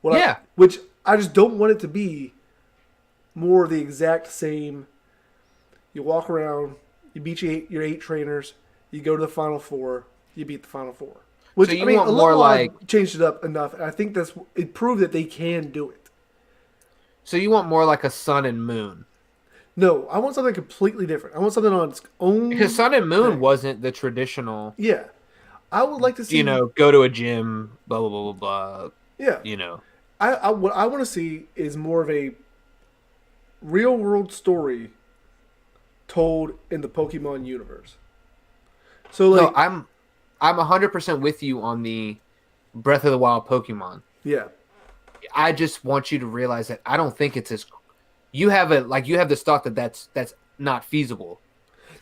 Yeah. Which I just don't want it to be more of the exact same. You walk around, you beat your 8 trainers, you go to the Final Four, you beat the Final Four. Which, So you I mean, want a more lot like- changed it up enough, and I think it proved that they can do it. So you want more like a Sun and Moon. No, I want something completely different. I want something on its Because own Sun and Moon thing. wasn't the traditional, Yeah, I would like to see. go to a gym, blah blah blah blah blah. Yeah, You know, what I want to see is more of a real world story told in the Pokemon universe. So no, like, I'm 100% with you on the Breath of the Wild Pokemon. yeah. I just want you to realize that I don't think it's as you have a like you have this thought that that's not feasible.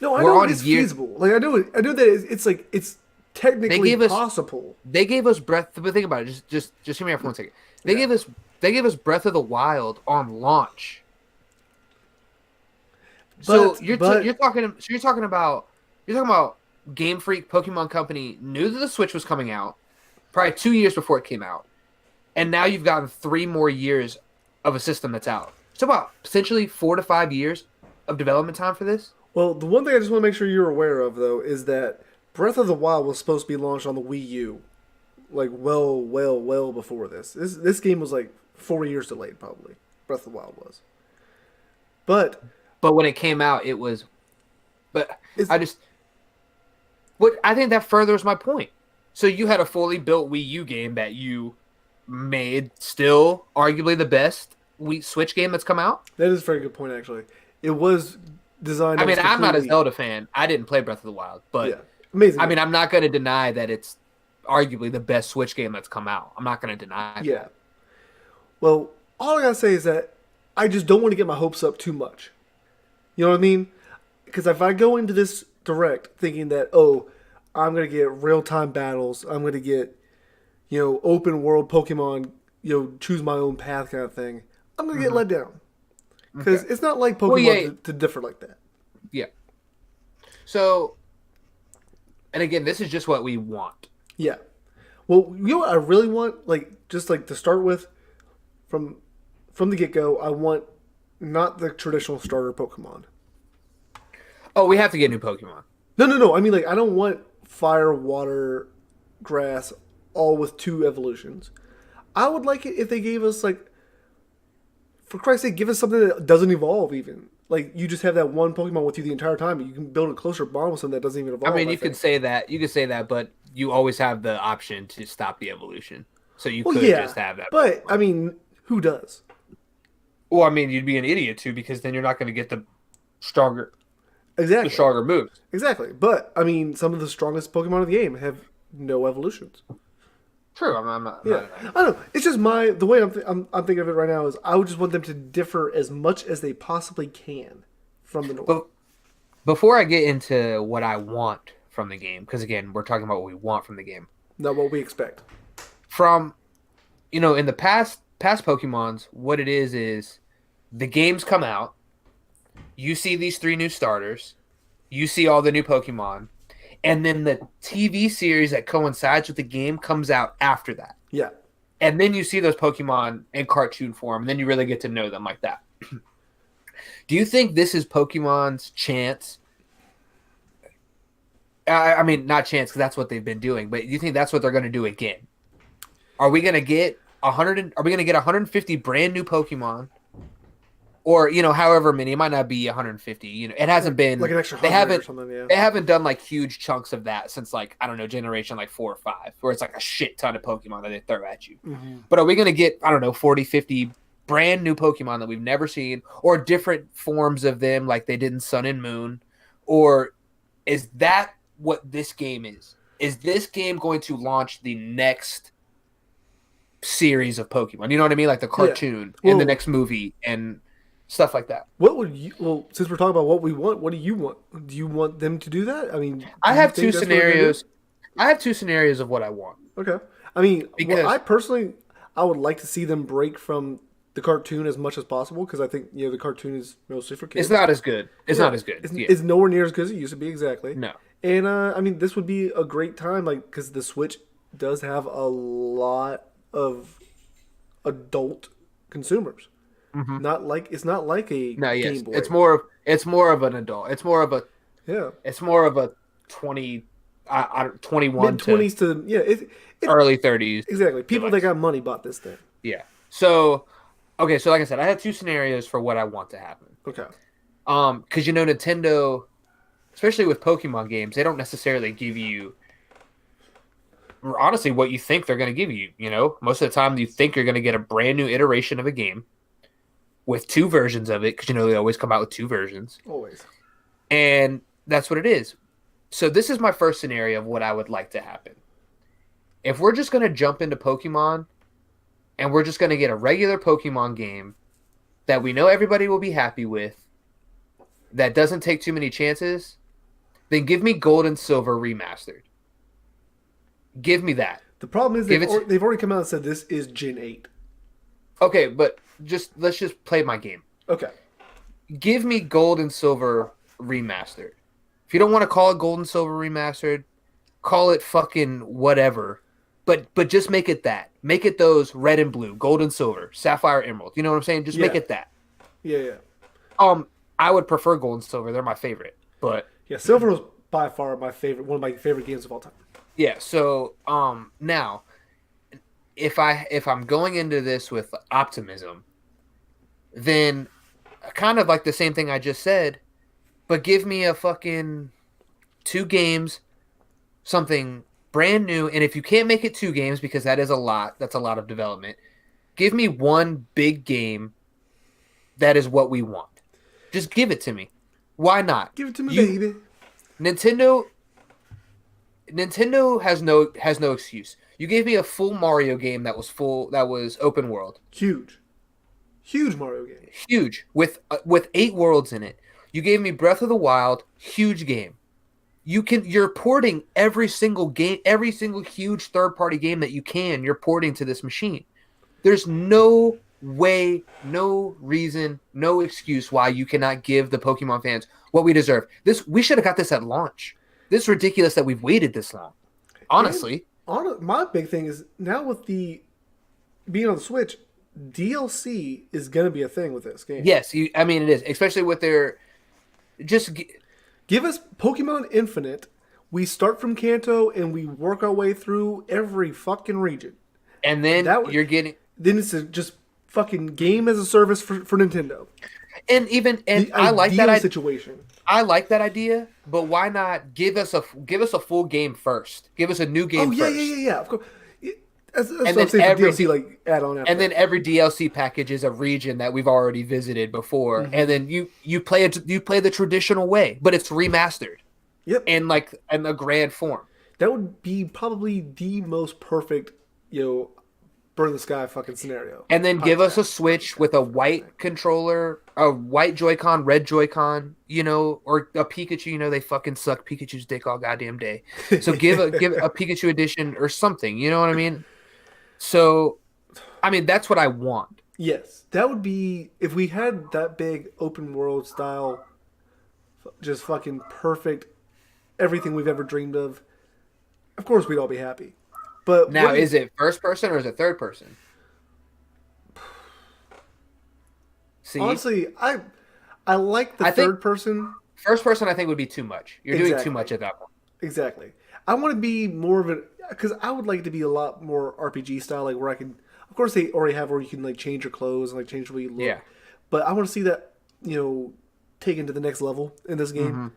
No, I We're know it on is year feasible. Like I know that it's like it's they technically gave us possible. they gave us Breath. But think about it. Just hear me out for 1 second. They Yeah, gave us they gave us Breath of the Wild on launch. So but you're talking about Game Freak Pokemon Company knew that the Switch was coming out probably 2 years before it came out, and now you've gotten 3 more years of a system that's out. So about potentially 4 to 5 years of development time for this. well, the one thing I just want to make sure you're aware of though is that Breath of the Wild was supposed to be launched on the Wii U, like well before this. This game was like 4 years delayed probably. Breath of the Wild was, but But when it came out, it was. But it's I just what I think that furthers my point. So you had a fully built Wii U game that you made, still arguably the best Wii Switch game that's come out. that is a very good point actually. It was designed. I It was mean, I'm not a completely Zelda fan. I didn't play Breath of the Wild, yeah, but amazing. I mean, I'm not going to deny that it's arguably the best Switch game that's come out. I'm not going to deny Yeah. that. Well, all I gotta say is that I just don't want to get my hopes up too much. You know what I mean? Because if I go into this direct thinking that, oh, I'm gonna get real time battles, I'm gonna get, open world Pokemon, choose my own path kind of thing, I'm gonna get let down. Because Okay. it's not like Well, Pokemon yeah, to differ like that. yeah. So, and again, this is just what we want. Yeah. Well, you know what I really want, like just like to start with, from from the get go, I want not the traditional starter Pokemon. Oh, we have to get new Pokemon. No, no, no. I mean, like, I don't want fire, water, grass, all with two evolutions. I would like it if they gave us, like, for Christ's sake, give us something that doesn't evolve even. Like, you just have that one Pokemon with you the entire time. You can build a closer bond with something that doesn't even I evolve. mean, I you could think. say that. You could say that, but you always have the option to stop the evolution. So you Well, could yeah, just have that. but I mean, who does? Well, I mean, you'd be an idiot too because then you're not going to get stronger, the Exactly, stronger moves. exactly. But I mean, some of the strongest Pokemon in the game have no evolutions. True. I'm not. I'm Yeah, not I don't know. It's just the way I'm thinking of it right now is I would just want them to differ as much as they possibly can from the norm. but before I get into what I want from the game, because again, we're talking about what we want from the game. Not what we expect. From in the past Pokemon's, what it is the games come out. You see these three new starters. You see all the new Pokemon. And then the TV series that coincides with the game comes out after that. Yeah. And then you see those Pokemon in cartoon form, and then you really get to know them like that. Do you think this is Pokemon's chance? I mean, not chance because that's what they've been doing, but do you think that's what they're going to do again? Are we going to get 100? Are we going to get 150 brand new Pokemon, or however many? It might not be 150. It hasn't been Like an extra they 100 or haven't something, yeah. they haven't done like huge chunks of that since like I don't know generation like 4 or 5, where it's like a shit ton of Pokemon that they throw at you. Mm-hmm. But are we going to get I don't know 40, 50 brand new Pokemon that we've never seen, or different forms of them like they did in Sun and Moon, or is that what this game is? Is this game going to launch the next series of Pokemon? You know what I mean? Like the cartoon and the next movie and stuff like that. What would you? Well, since we're talking about what we want, what do you want? Do you want them to do that? I mean, I do you have think two that's what they're gonna do? scenarios. I have two scenarios of what I want. Okay. I mean, Because I personally, I would like to see them break from the cartoon as much as possible because I think the cartoon is mostly for kids. it's not as good. It's not as good. It's nowhere near as good as it used to be. Exactly. No. And I mean, this would be a great time, like, because the Switch does have a lot of adult consumers. Mm-hmm. It's not like a No, yes. Game Boy. It's more of an adult. Yeah, It's more of a 20 21 mid 20s to early 30s. exactly. People that device. got money bought this thing. Yeah. So, okay, so like I said, I have two scenarios for what I want to happen. Okay. Because Nintendo, especially with Pokemon games, they don't necessarily give you honestly what you think they're going to give you. Most of the time you think you're going to get a brand new iteration of a game with two versions of it because they always come out with two versions. Always. And that's what it is. So this is my first scenario of what I would like to happen. If we're just going to jump into Pokemon and we're just going to get a regular Pokemon game that we know everybody will be happy with, that doesn't take too many chances, then give me Gold and Silver remastered. Give me that. The problem is they've already come out and said this is Gen 8. Okay, but let's just play my game. Okay. Give me Gold and Silver remastered. If you don't want to call it Gold and Silver remastered, call it fucking whatever. But just make it that. Make it those red and blue, gold and silver, sapphire, emerald. You know what I'm saying? Just make it that. Yeah. I would prefer gold and silver. They're my favorite. But yeah, silver was by far my favorite, one of my favorite games of all time. Yeah. So now, if I'm going into this with optimism, then kind of like the same thing I just said, but give me a fucking 2 games, something brand new. And if you can't make it 2 games, because that's a lot of development, give me one big game that is what we want. Just give it to me. Why not? Give it to me, baby. Nintendo has no excuse. You gave me a full Mario game that was open world. Huge Mario game. Huge with 8 worlds in it. You gave me Breath of the Wild, huge game. You're porting every single game, every single huge third-party game that you can, you're porting to this machine. There's no way, no reason, no excuse why you cannot give the Pokemon fans what we deserve. We should have got this at launch. This is ridiculous that we've waited this long. Honestly. My big thing is now with the being on the Switch, DLC is going to be a thing with this game. Yes, it is, especially with their give us Pokemon Infinite. We start from Kanto and we work our way through every fucking region. And then then it's just fucking game as a service for Nintendo. And I like that situation. I like that idea, but why not give us a full game first? Give us a new game first. Yeah. Of course. That's and what I'm saying for DLC, like add on. And then every DLC package is a region that we've already visited before, and then you play the traditional way, but it's remastered. Yep. In a grand form. That would be probably the most perfect, burn the sky fucking scenario. And then give us a Switch with a white controller, a white Joy-Con, red Joy-Con, or a Pikachu. They fucking suck Pikachu's dick all goddamn day. So give a Pikachu edition or something. You know what I mean? So, that's what I want. Yes, that would be if we had that big open world style, just fucking perfect, everything we've ever dreamed of. Of course, we'd all be happy. But now, is it first person or is it third person? See, honestly, I like the third person. First person, I think, would be too much. You're doing too much at that point. Exactly. I want to be more of because I would like it to be a lot more RPG style, like where I can. Of course, they already have where you can change your clothes and change the way you look. Yeah. But I want to see that taken to the next level in this game. Mm-hmm.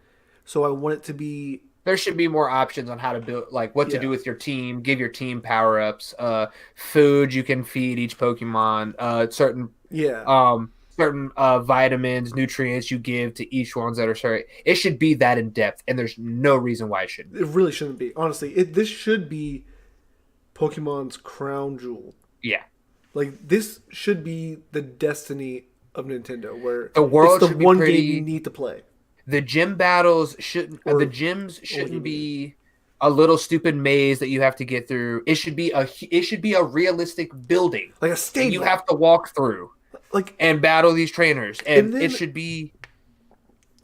So I want it to be. There should be more options on how to build, what to do with your team. Give your team power ups, food you can feed each Pokemon, certain vitamins, nutrients you give to each ones that are certain. It should be that in depth, and there's no reason why it shouldn't. It really shouldn't be. Honestly, this should be Pokemon's crown jewel. Yeah, this should be the destiny of Nintendo, where the world it's the one game you need to play. The gym battles shouldn't. The gyms shouldn't be a little stupid maze that you have to get through. It should be a realistic building, like a stadium you have to walk through, and battle these trainers, and it should be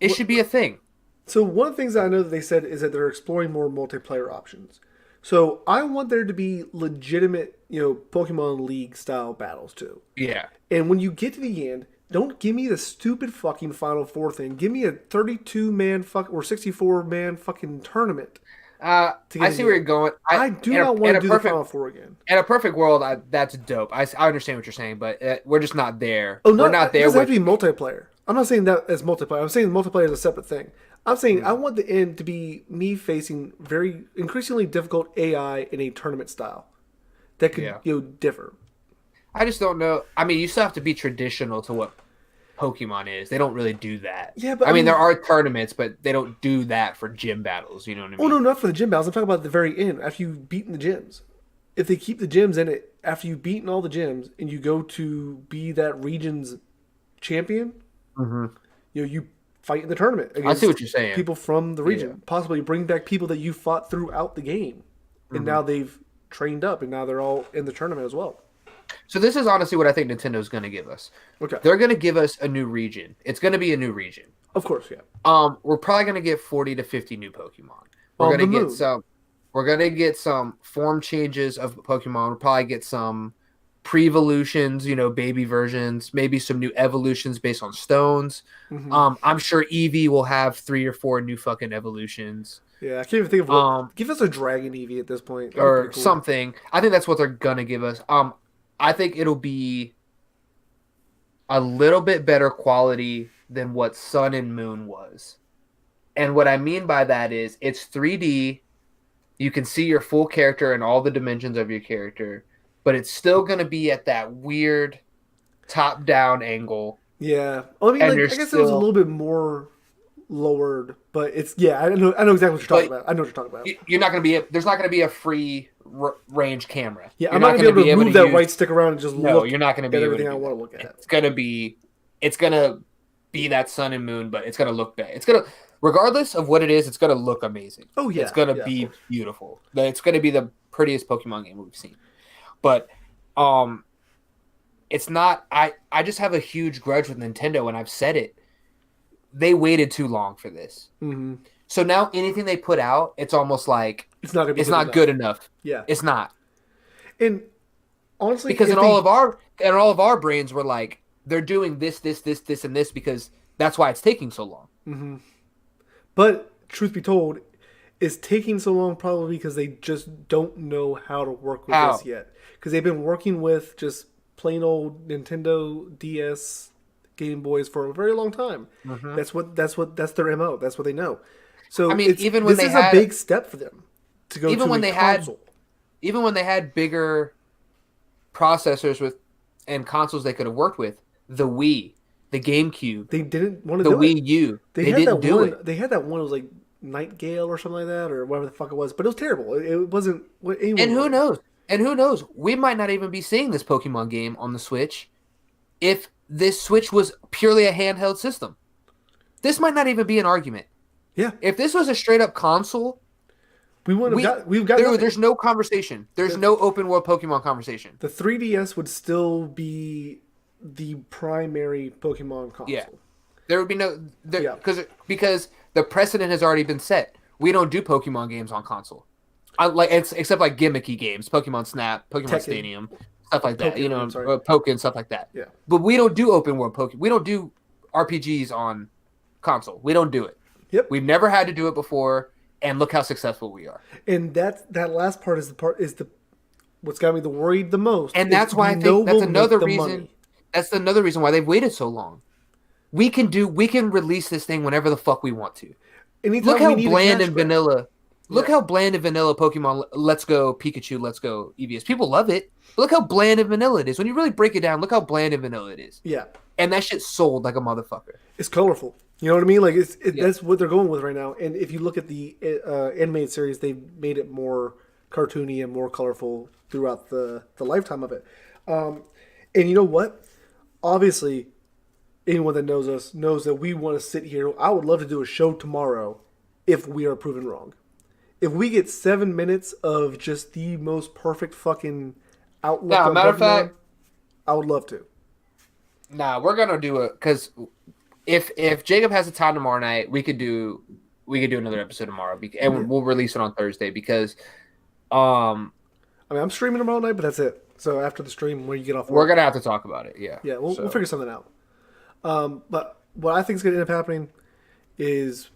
a thing. So one of the things that I know that they said is that they're exploring more multiplayer options. So I want there to be legitimate, Pokemon League style battles too. Yeah. And when you get to the end. Don't give me the stupid fucking Final Four thing. Give me a 32-man or 64-man fucking tournament. I see where you're going. I do not want to do the Final Four again. In a perfect world, that's dope. I understand what you're saying, but we're just not there. Oh, no, we're not there. It doesn't have to be multiplayer. I'm not saying that as multiplayer. I'm saying multiplayer is a separate thing. I'm saying I Mm, want the end to be me facing very increasingly difficult AI in a tournament style that could yeah. differ. I just don't know. I mean, you still have to be traditional to what Pokemon is. They don't really do that. Yeah, but I I mean, there mean, are tournaments, but they don't do that for gym battles. You know what I oh mean? no, not for the gym battles. I'm talking about the very end after you've beaten the gyms. If they keep the gyms in it after you've beaten all the gyms and you go to be that region's champion, Hmm. you fight in the tournament I see what against you're saying. people from the Yeah. region. Possibly bring back people that you fought throughout the game, and Hmm. now they've trained up, and now they're all in the tournament as well. So this is honestly what I think Nintendo's going to give us. Okay, They're going to give us a new region. It's going to be a new region. of course, yeah. We're probably going to get 40 to 50 new Pokemon. We're On going to the get moon. some. We're going to get some form changes of Pokemon. We'll probably get some pre-evolutions, baby versions, maybe some new evolutions based on stones. Hmm. I'm sure Eevee will have 3 or 4 new fucking evolutions. Yeah, I can't even think of what. Um, Give us a Dragon Eevee at this point. That'd be or pretty cool. something. I think that's what they're gonna give us. I think it'll be a little bit better quality than what Sun and Moon was. And what I mean by that is it's 3D. You can see your full character and all the dimensions of your character, but it's still going to be at that weird top down angle. Yeah, well, I mean, And like you're I guess it was a still, little bit more lowered, but it's yeah. I know exactly what you're talking but about. I know what you're talking about. you're not going to be, there's not going to be a free range camera. Yeah, You're I'm not not gonna be going to able be to able to move that use, right stick around and just no, look you're not going to at be able to everything I do want that. to look at. It's going to be that Sun and Moon, but it's going to look bad. It's going to, regardless of what it is, it's going to look amazing. Oh It's yeah, going to yeah, of be course. beautiful. It's going to be the prettiest Pokemon game we've seen. But um, it's not. I just have a huge grudge with Nintendo, and I've said it. They waited too long for this. Hmm. So now anything they put out, it's almost like It's not gonna be it's good not enough. good enough. Yeah, It's not, and honestly, because if they, in all of our brains we're like they're doing this, and this because that's why it's taking so long. hmm but truth be told, it's taking so long probably because they just don't know how to work with this How? yet. Because they've been working with just plain old Nintendo DS Game Boys for a very long time. Hmm. That's their MO. That's what they know. I So mean, it's this is a big step for them to go even to when a they had console. even when they had bigger processors with and consoles they could have worked with, the Wii, the GameCube, They didn't want to the do it. Wii U, They they had that didn't do one. it. They had that one. It was like Nightingale or something like that, or whatever the fuck it was. But it was terrible. It wasn't what And anyone who wanted. knows? And who knows? We might not even be seeing this Pokemon game on the Switch if this Switch was purely a handheld system. This might not even be an argument. Yeah, If this was a straight up console, we wouldn't have got. We've got nothing. there's no conversation. There's The no open world Pokemon conversation. the 3DS would still be the primary Pokemon Yeah. console. There would be no there Yeah, because the precedent has already been set. We don't do Pokemon games on console. It's except like gimmicky games, Pokemon Snap, Pokemon Tekken, Stadium, stuff like that. Pokemon. I'm sorry. Pokken, stuff like that. Yeah. But we don't do open world Pokemon. We don't do RPGs on console. We don't do it. Yep. We've never had to do it before, and look how successful we are. And that last part is the what's got me the worried the most. And is that's why we I know think that's we'll another make the reason. money. That's another reason why they've waited so long. We can release this thing whenever the fuck we want to. Anytime Look we how need a bland cash and grab. vanilla. Look Yeah. how bland and vanilla Pokemon Let's Go Pikachu, Let's Go EVS. People love it. But look how bland and vanilla it is. When you really break it down, look how bland and vanilla it is. Yeah. And that shit sold like a motherfucker. It's colorful. You know what I mean? Like Yeah. that's what they're going with right now. And if you look at the animated series, they've made it more cartoony and more colorful throughout the lifetime of it. And you know what? Obviously, anyone that knows us knows that we want to sit here. I would love to do a show tomorrow if we are proven wrong. If we get 7 minutes of just the most perfect fucking outlook Now, on matter of Pokemon, fact, I would love to. we're gonna do it because if Jacob has the time tomorrow night, we could do another episode tomorrow, and we'll release it on Thursday because um I mean, I'm streaming tomorrow night, but that's it. So after the stream, when you get off we're work, gonna have to talk about it. Yeah, yeah, we'll So, figure something out. But what I think is going to end up happening is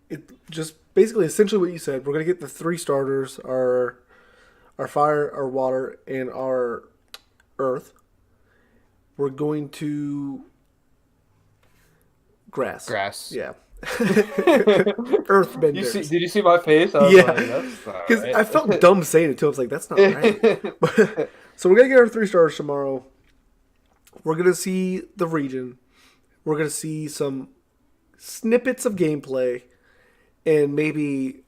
it just basically essentially what you said. We're going to get the three starters: our fire, our water, and our earth. We're going to Grass. Grass. Yeah. You see? Earthbenders. Did you see my face? I was Yeah. like, "That's not Because I felt dumb saying it too. I was like, that's not right. right." So we're gonna get our 3 stars tomorrow. We're gonna see the region. We're gonna see some snippets of gameplay and maybe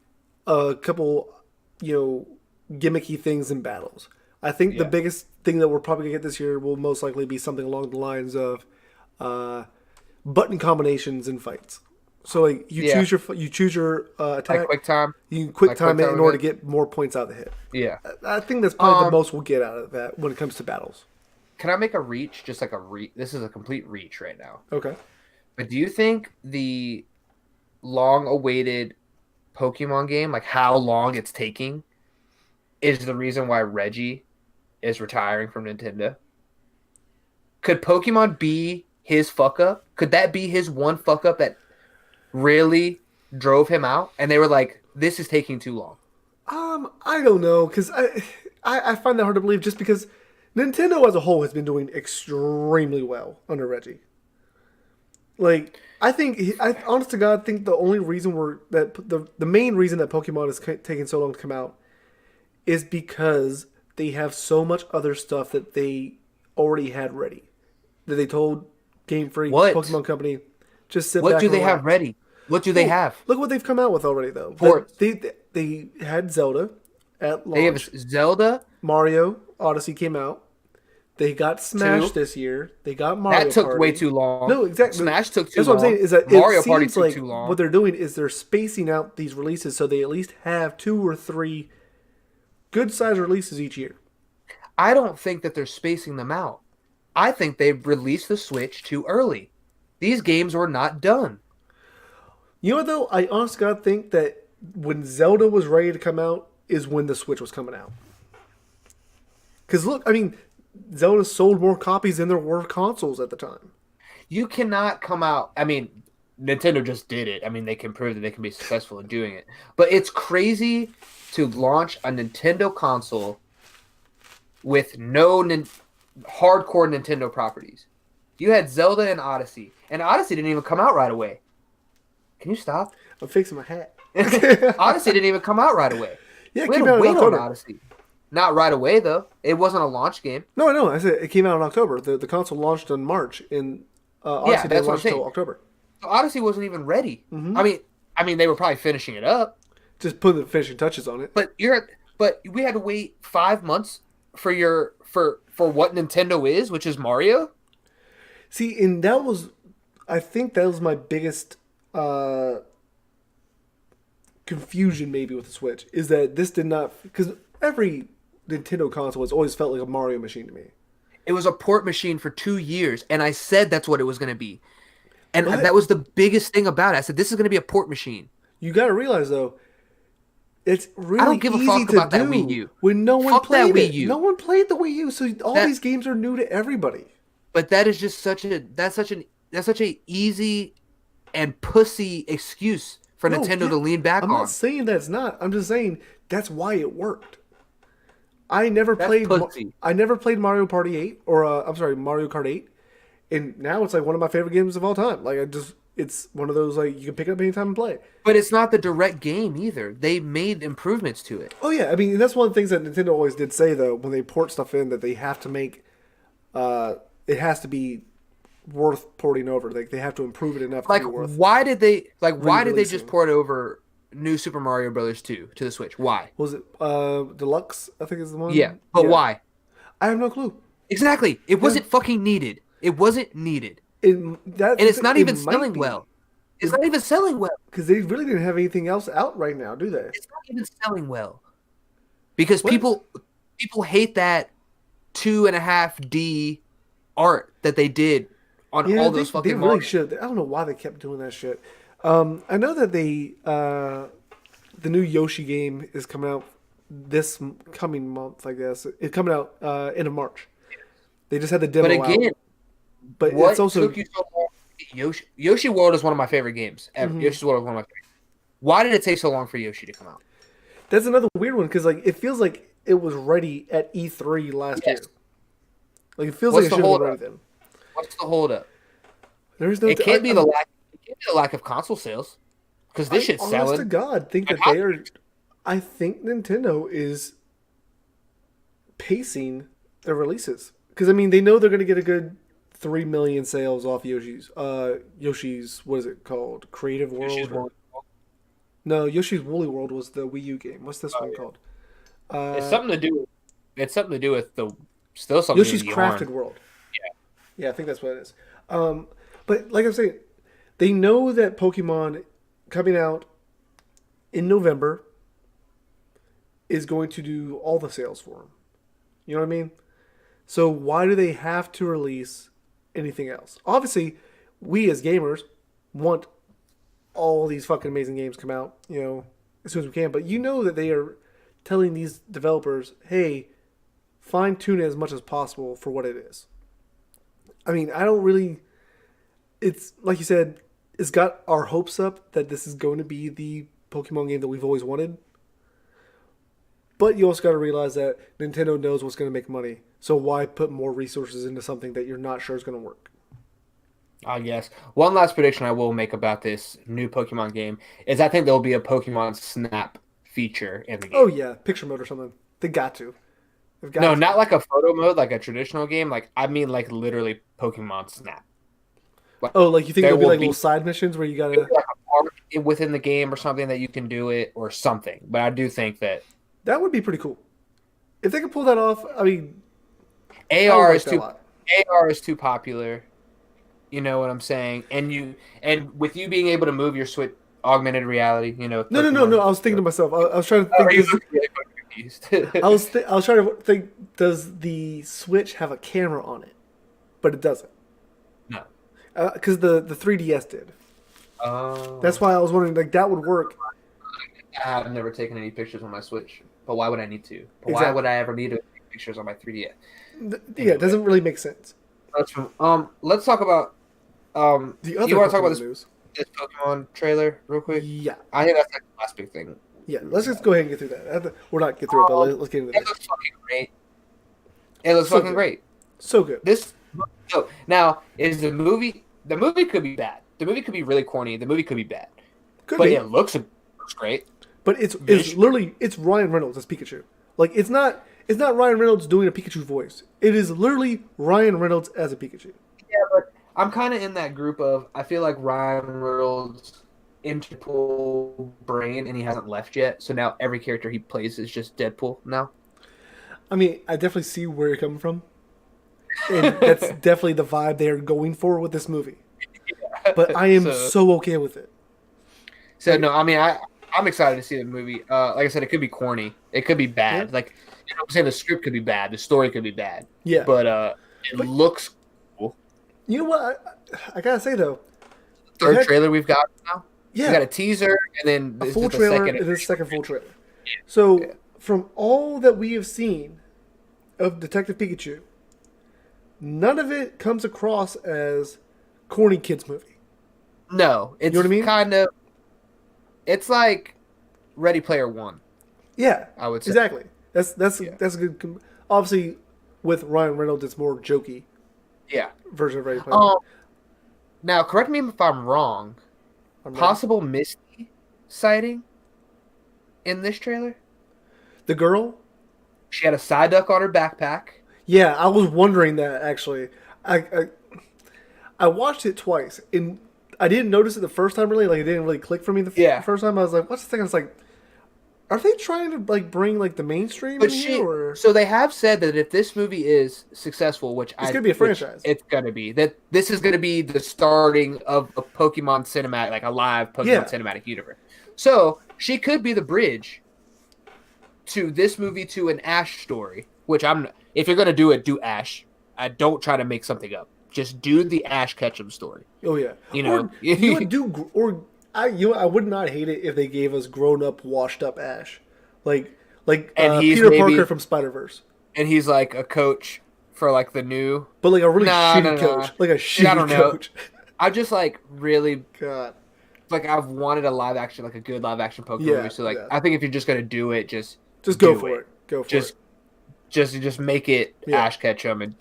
a couple, gimmicky things in battles. I think the Yeah. biggest thing that we're probably gonna get this year will most likely be something along the lines of uh, button combinations in fights. So like Yeah. you choose your Like attack, quick time. you can quick Like quick time it time in order to event. get more points out of the hit. Yeah. I think that's probably the Um. most we'll get out of that when it comes to battles. Can I make a reach? Just like a reach. This is a complete reach right now. Okay. But do you think the long-awaited Pokemon game, like how long it's taking, is the reason why Reggie is retiring from Nintendo? Could Pokemon be his fuck up? Could that be his one fuck up that really drove him out? And they were like, "This is taking too long." I don't know because I find that hard to believe just because Nintendo as a whole has been doing extremely well under Reggie. Like I honest to God think the only reason the main reason that Pokemon is taking so long to come out is because they have so much other stuff that they already had ready that they told Game Freak What? Pokemon Company just sit What back do and they have relax. ready? What do they Well, have? look what they've come out with already though. Ports. They had Zelda at They have launch. Zelda. Mario Odyssey came out. They got Smash Two. this year. They got Mario That took Party. way too long. No, exactly. Smash took too That's long. what I'm saying. Is that Mario it Party seems took like too long. what they're doing is they're spacing out these releases so they at least have 2 or 3 good size releases each year. I don't think that they're spacing them out. I think they've released the Switch too early. These games were not done. You know what though? I honestly God think that when Zelda was ready to come out is when the Switch was coming out. Because look, I mean, Zelda sold more copies than there were consoles at the time. You cannot come out. I mean, Nintendo just did it. I mean, they can prove that they can be successful in doing it. But it's crazy to launch a Nintendo console with no hardcore Nintendo properties. You had Zelda and Odyssey didn't even come out right away. Can you stop? I'm fixing my hat. Odyssey didn't even come out right away. Yeah, it We had came to out in wait on October. Odyssey. Not right away though. It wasn't a launch game. No, I know. I said it came out in October. The console launched in March, and Odyssey Yeah, didn't that's what I'm launch until saying. October. Odyssey wasn't even ready. Mm-hmm. I mean, they were probably finishing it up. Just putting the finishing touches on it. But we had to wait 5 months for what Nintendo is, which is Mario. See, and I think that was my biggest confusion maybe with the Switch is that this did not because every Nintendo console has always felt like a Mario machine to me. It was a port machine for 2 years, and I said that's what it was going to be. And But that was the biggest thing about it. I said this is going to be a port machine. you got to realize though, it's really I don't give a easy fuck to about do that Wii U. when no one Fuck that played Wii it. U. No one played the Wii U, so all That- these games are new to everybody. But that is just such a easy and pussy excuse for No, Nintendo yeah, to lean back I'm on. not saying that's not. I'm just saying that's why it worked. I never That's played. pussy. I never played Mario Party 8 or I'm sorry, Mario Kart 8, and now it's like one of my favorite games of all time. Like it's one of those like you can pick it up anytime and play. But it's not the direct game either. They made improvements to it. Oh yeah, I mean that's one of the things that Nintendo always did say though when they port stuff in that they have to make, it has to be worth porting over. Like they have to improve it enough Like to be worth. why did they just re-releasing. port over New Super Mario Brothers 2 to the Switch? Why? Was it Deluxe? I think is the one. Yeah, but why? I have no clue. Exactly. It wasn't fucking needed. It wasn't needed. And It's not even selling well. It's not even selling well. because they really didn't have anything else out right now, do they? It's not even selling well. Because What? people hate that 2.5D art that they did on Yeah, all those they fucking really Mario. should. I don't know why they kept doing that shit. I know that the new Yoshi game is coming out this coming month. I guess it's coming out end of March. They just had the demo But again, out. But what it's also took you so long to get Yoshi World is one of my favorite games ever. Mm-hmm. Yoshi's World is one of my favorite. Why did it take so long for Yoshi to come out? that's another weird one because like it feels like it was ready at E3 last Yes. year. Like it feels What's like it the should have been holdup? ready then. What's the holdup? There's no. It can't be the lack. It it's a lack of console sales because this I shit's honest to selling. God think that they are. I think Nintendo is pacing their releases because I mean they know they're going to get a good 3 million sales off Yoshi's. Yoshi's, what is it called? Creative She's World or willing. no? Yoshi's Woolly World was the Wii U game. What's this Oh one yeah, called? it's Uh, something to do. It's something to do with the still something to do Yoshi's with the yarn. Crafted World. Yeah, I think that's what it is. Um, but like I'm saying, they know that Pokemon coming out in November is going to do all the sales for them. You know what I mean? So why do they have to release anything else? Obviously, we as gamers want all these fucking amazing games come out, as soon as we can. But you know that they are telling these developers, hey, fine tune it as much as possible for what it is. I mean, I don't really. It's like you said, it's got our hopes up that this is going to be the Pokemon game that we've always wanted. But you also got to realize that Nintendo knows what's going to make money. So why put more resources into something that you're not sure is going to work? I guess. One last prediction I will make about this new Pokemon game is I think there will be a Pokemon Snap feature in the Oh game. yeah, picture mode or something. They got to. They've No, got to. not like a photo mode, like a traditional game. Like I mean, like literally Pokemon Snap. Like Oh, like you think there there'll be will like little be side missions where you maybe gotta. like a park within the game or something that you can do it or something. But I do think that That would be pretty cool. If they could pull that off, I mean, I would AR like is that a too lot. AR is too popular. You know what I'm saying? And with you being able to move your Switch augmented reality, with No, no, no, no. Pokemon. I was thinking to myself. I was trying to Oh, think. you Does look really confused. I was trying to think. Does the Switch have a camera on it? But it doesn't. No. Because the 3DS did. That's Oh. why I was wondering. Like that would work I have never taken any pictures on my Switch, but why would I need to? But why would exactly. I ever need to take pictures on my 3DS? Yeah, it Anyway, doesn't really make sense. let's talk about The you other want to talk about Pokemon this news. this Pokemon trailer real quick? Yeah, I think that's like the last big thing yeah. we Let's really just have. go ahead and get through that. We're not get through it, but let's get into It this. looks fucking great. It looks So fucking good, great. so good. This so now is the movie could be bad. The movie could be really corny. The movie could be bad. Could But be, it looks great. but it's Visually, literally it's Ryan Reynolds as Pikachu. Like it's not Ryan Reynolds doing a Pikachu voice. It is literally Ryan Reynolds as a Pikachu. yeah, but I'm kind of in that group of I feel like Ryan Reynolds Interpol brain and he hasn't left yet. So now every character he plays is just Deadpool now. I mean, I definitely see where you're coming from, and that's definitely the vibe they are going for with this movie. But I am so so okay with it. so Like, no, I mean I'm excited to see the movie. Like I said, it could be corny. It could be yeah, bad. Like I'm saying, the script could be bad. The story could be bad. yeah. But it But looks cool. you know what? I gotta say though, the Third heck, trailer we've got now. We got yeah, a teaser, and then a this full is the trailer second and then a official. second full trailer. Yeah. So from all that we have seen of Detective Pikachu, none of it comes across as corny kids movie. No, You know it's what I mean? kind of it's like Ready Player One. Yeah, I would say. exactly. Yeah. That's a good. Obviously, with Ryan Reynolds, it's more jokey Yeah. version of Ready Player One. Um. Now, correct me if I'm wrong. I'm ready. Possible Misty sighting in this trailer. The girl. She had a side duck on her backpack. Yeah, I was wondering that actually. I I watched it twice, and I didn't notice it the first time. Really, like it didn't really click for me the Yeah. first time. I was like, "What's the thing?" I was like, "Are they trying to like bring like the mainstream in But here, she, or so they have said that if this movie is successful, it's gonna be a which franchise?" it's gonna be, that this is gonna be the starting of a Pokemon cinematic, like a live Pokemon Yeah, cinematic universe. So she could be the bridge to this movie to an Ash story. Which if you're gonna do it, do Ash. I don't try to make something up. Just do the Ash Ketchum story. oh yeah. You Or know, you would do, or I would not hate it if they gave us grown up, washed up Ash, like and he's Peter Parker maybe, from Spider Verse, and he's like a coach for like the new. but like a really Nah, no, shitty no. coach, like a Yeah, I shitty don't know. coach. I just like really God, like I've wanted a live action, like a good live action Pokemon yeah, movie. So like yeah. I think if you're just gonna do it, just Just go do for it. it. Go for Just it. just make it Yeah. Ash Ketchum and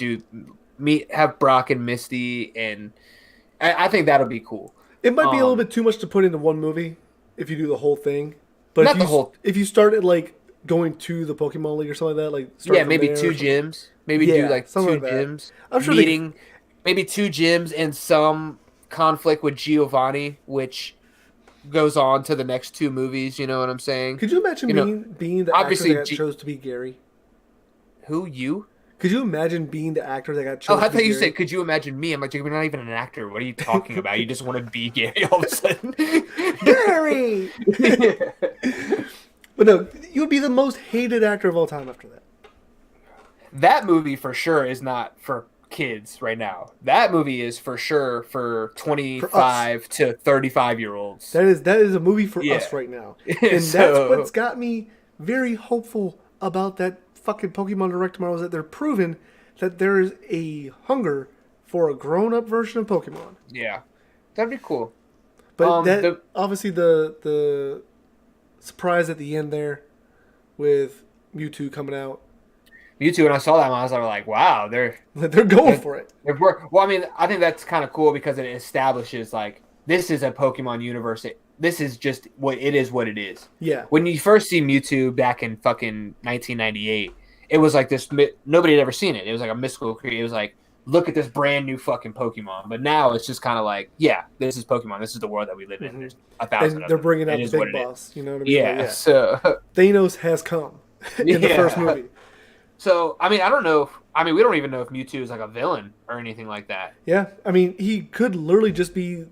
have Brock and Misty, and I think that'll be cool. It might be a little bit too much to put into one movie if you do the whole thing. But Not the whole. if you started like going to the Pokemon League or something like that, like start Yeah, from maybe there two or something. gyms. Maybe do Yeah, like something two like that. gyms. I'm sure Meeting. Maybe two gyms and some conflict with Giovanni, which goes on to the next two movies. You know what I'm saying? Could you imagine You know, being the actor obviously, that chose to be Gary? who you? Could you imagine being the actor that got Oh, chose I to be thought you Gary? said, "Could you imagine me?" I'm like, "You're not even an actor. What are you talking about? You just want to be Gary all of a sudden." Gary. Yeah. But no, you would be the most hated actor of all time after that. That movie for sure is not for kids right now. That movie is for sure for For us, 25 to 35-year olds. that is a movie for Yeah. us right now, and that's So what's got me very hopeful about that fucking Pokemon Direct tomorrow. Is that they're proving that there is a hunger for a grown-up version of Pokemon. yeah, that'd be cool. But that The obviously the surprise at the end there with Mewtwo coming out, Mewtwo, when I saw that one, I was like, wow, they're going they're, for it. well. I mean, I think that's kind of cool because it establishes like this is a Pokemon universe. This is just what it is. What it is. Yeah, When you first see Mewtwo back in fucking 1998, it was like this. Nobody had ever seen it. It was like a mystical creature. It was like, look at this brand new fucking Pokemon. But now it's just kind of like, yeah, this is Pokemon. This is the world that we live in. There's 1,000 and of they're them. bringing out It the is what big it is. boss. You know what I mean? Yeah. Like, So Thanos has come in the first movie. So I mean, I don't know. We don't even know if Mewtwo is like a villain or anything like that. Yeah, I mean, he could literally just be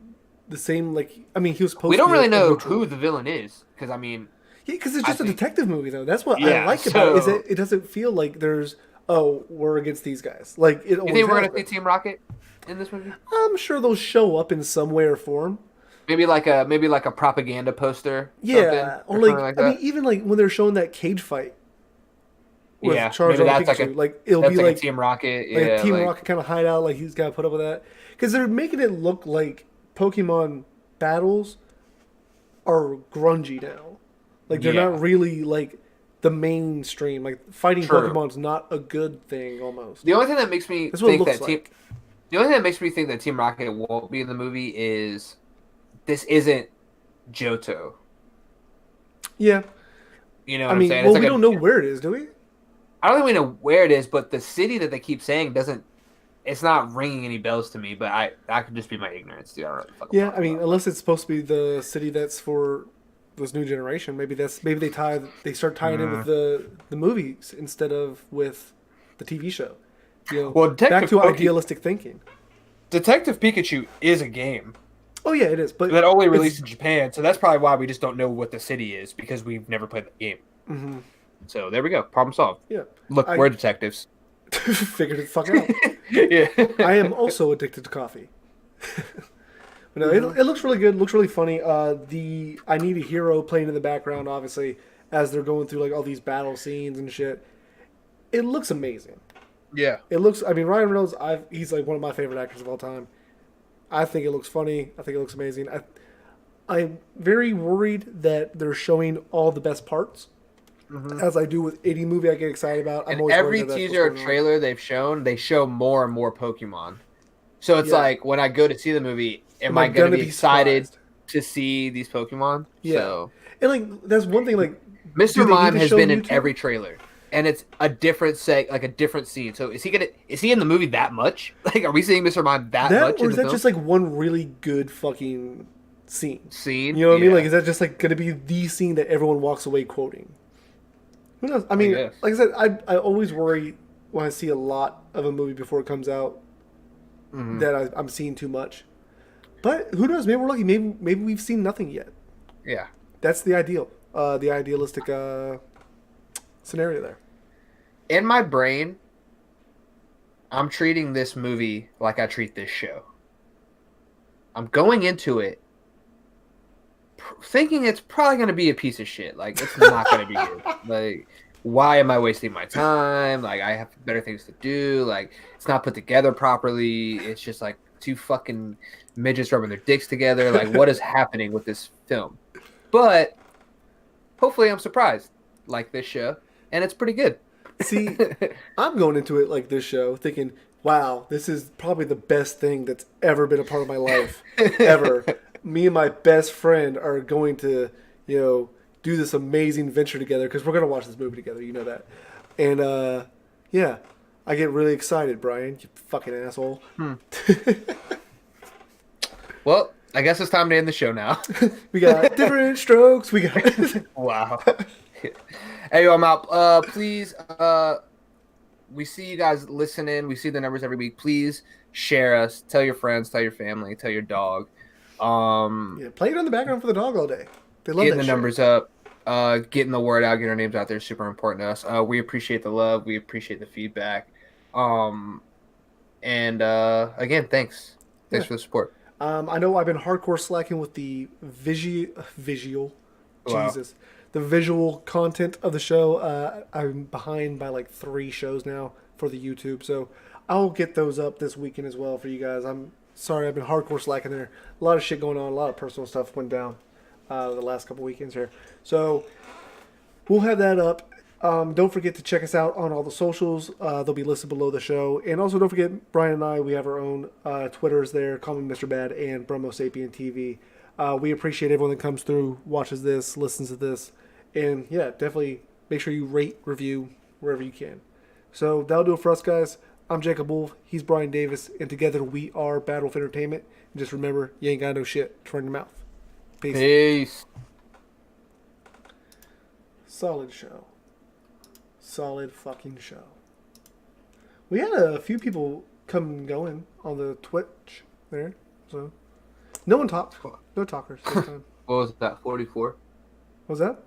the same. Like, I mean, he was supposed. We to don't be really a know neutral. who the villain is because I mean, Yeah, because it's I just a think- detective movie, though. That's what I Yeah, like about it. Is so- that it doesn't feel like there's we're against these guys. Like it you always think we're has gonna see been. Team Rocket in this movie? I'm sure they'll show up in some way or form. Maybe like a propaganda poster. Yeah, or or something like like I that. mean, even like when they're showing that cage fight with Yeah, Charizard maybe and that's Pikachu, like it'll that's be like like a Team Rocket. like Yeah, a Team like, Rocket kind of hideout. Like he's got to put up with that because they're making it look like Pokemon battles are grungy now. Like they're Yeah. not really like the mainstream. Like fighting True. Pokemon's not a good thing almost. The only thing that makes me That's what it think looks that like. the only thing that makes me think that Team Rocket won't be in the movie is this isn't Johto. Yeah, You know what I I'm mean, saying? well, It's we like don't know where it is, do we? I don't think we know where it is, but the city that they keep saying doesn't. It's not ringing any bells to me. But that could just be my ignorance, dude. I don't know what the fuck I'm Yeah, talking I mean, about. unless it's supposed to be the city that's for this new generation, maybe they start tying in with the movies instead of with the TV show. You know, Well, back to idealistic thinking. Detective Pikachu is a game Oh yeah, it is, but that only it's- released in Japan, so that's probably why we just don't know what the city is because we've never played the game. Mhm. So there we go, problem solved. Yeah, Look, I- we're detectives. figured it fuck out. Yeah, I am also addicted to coffee. But no, it looks really good. Looks really funny. The I Need a Hero playing in the background, obviously, as they're going through like all these battle scenes and shit. It looks amazing. yeah. It looks. I mean, Ryan Reynolds. He's like one of my favorite actors of all time. I think it looks funny. I think it looks amazing. I'm very worried that they're showing all the best parts. As I do with any movie I get excited about. I'm And always every worried that that's teaser or what's going on. trailer they've shown, they show more and more Pokemon. So it's Yeah. like when I go to see the movie, am I I going gonna to be be excited surprised? to see these Pokemon? Yeah. So And like that's one thing. Like do Mr. they need Mime to has show been in YouTube? every trailer, and it's a different like a different scene. So is he in the movie that much? Like, are we seeing Mr. Mime that much? or in is the that film? just like one really good fucking scene? Scene? You know what I mean? Yeah. Like, is that just like going to be the scene that everyone walks away quoting? Who knows? I mean, guess. like I said, I always worry when I see a lot of a movie before it comes out Mhm. that I'm seeing too much. But who knows? Maybe we're lucky. Maybe we've seen nothing yet. Yeah. That's the idealistic scenario there. In my brain, I'm treating this movie like I treat this show. I'm going into it thinking it's probably going to be a piece of shit. Like, it's not going to be good. Like, why am I wasting my time? Like, I have better things to do. Like, it's not put together properly. It's just like two fucking midgets rubbing their dicks together. Like, what is happening with this film? But hopefully I'm surprised, like this show, and it's pretty good. See, I'm going into it like this show thinking, wow, this is probably the best thing that's ever been a part of my life, ever. me and my best friend are going to, you know, do this amazing venture together because we're gonna watch this movie together. You know that, and yeah, I get really excited, Brian. You fucking asshole. Hmm. Well, I guess it's time to end the show now. We got different strokes. We got. Wow. Hey, I'm out. Please, we see you guys listening. We see the numbers every week. Please share us. Tell your friends. Tell your family. Tell your dog. Yeah, play it on the background for the dog all day. They love Getting that the shit. numbers up. Getting the word out. Getting our names out there is super important to us. We appreciate the love. We appreciate the feedback. And again, thanks. Thanks Yeah. for the support. I know I've been hardcore slacking with the visual, Wow. Jesus, the visual content of the show. I'm behind by like 3 shows now for the YouTube, so I'll get those up this weekend as well for you guys. I'm sorry, I've been hardcore slacking there. A lot of shit going on, a lot of personal stuff went down the last couple weekends here, so we'll have that up. Don't forget to check us out on all the socials. They'll be listed below the show. And also don't forget, Brian and I, we have our own Twitters there, Call Me Mr. Bad and Bromo Sapien TV. We appreciate everyone that comes through, watches this, listens to this. And yeah, definitely make sure you rate, review, wherever you can. So that'll do it for us, guys. I'm Jacob Wolf. He's Brian Davis. And together we are Bad Wolf Entertainment. And just remember, you ain't got no shit to run your mouth. Peace. Peace. Solid show. Solid fucking show. We had a few people come and going on the Twitch there, so no one talked. No talkers this time. What was that? 44? What was that?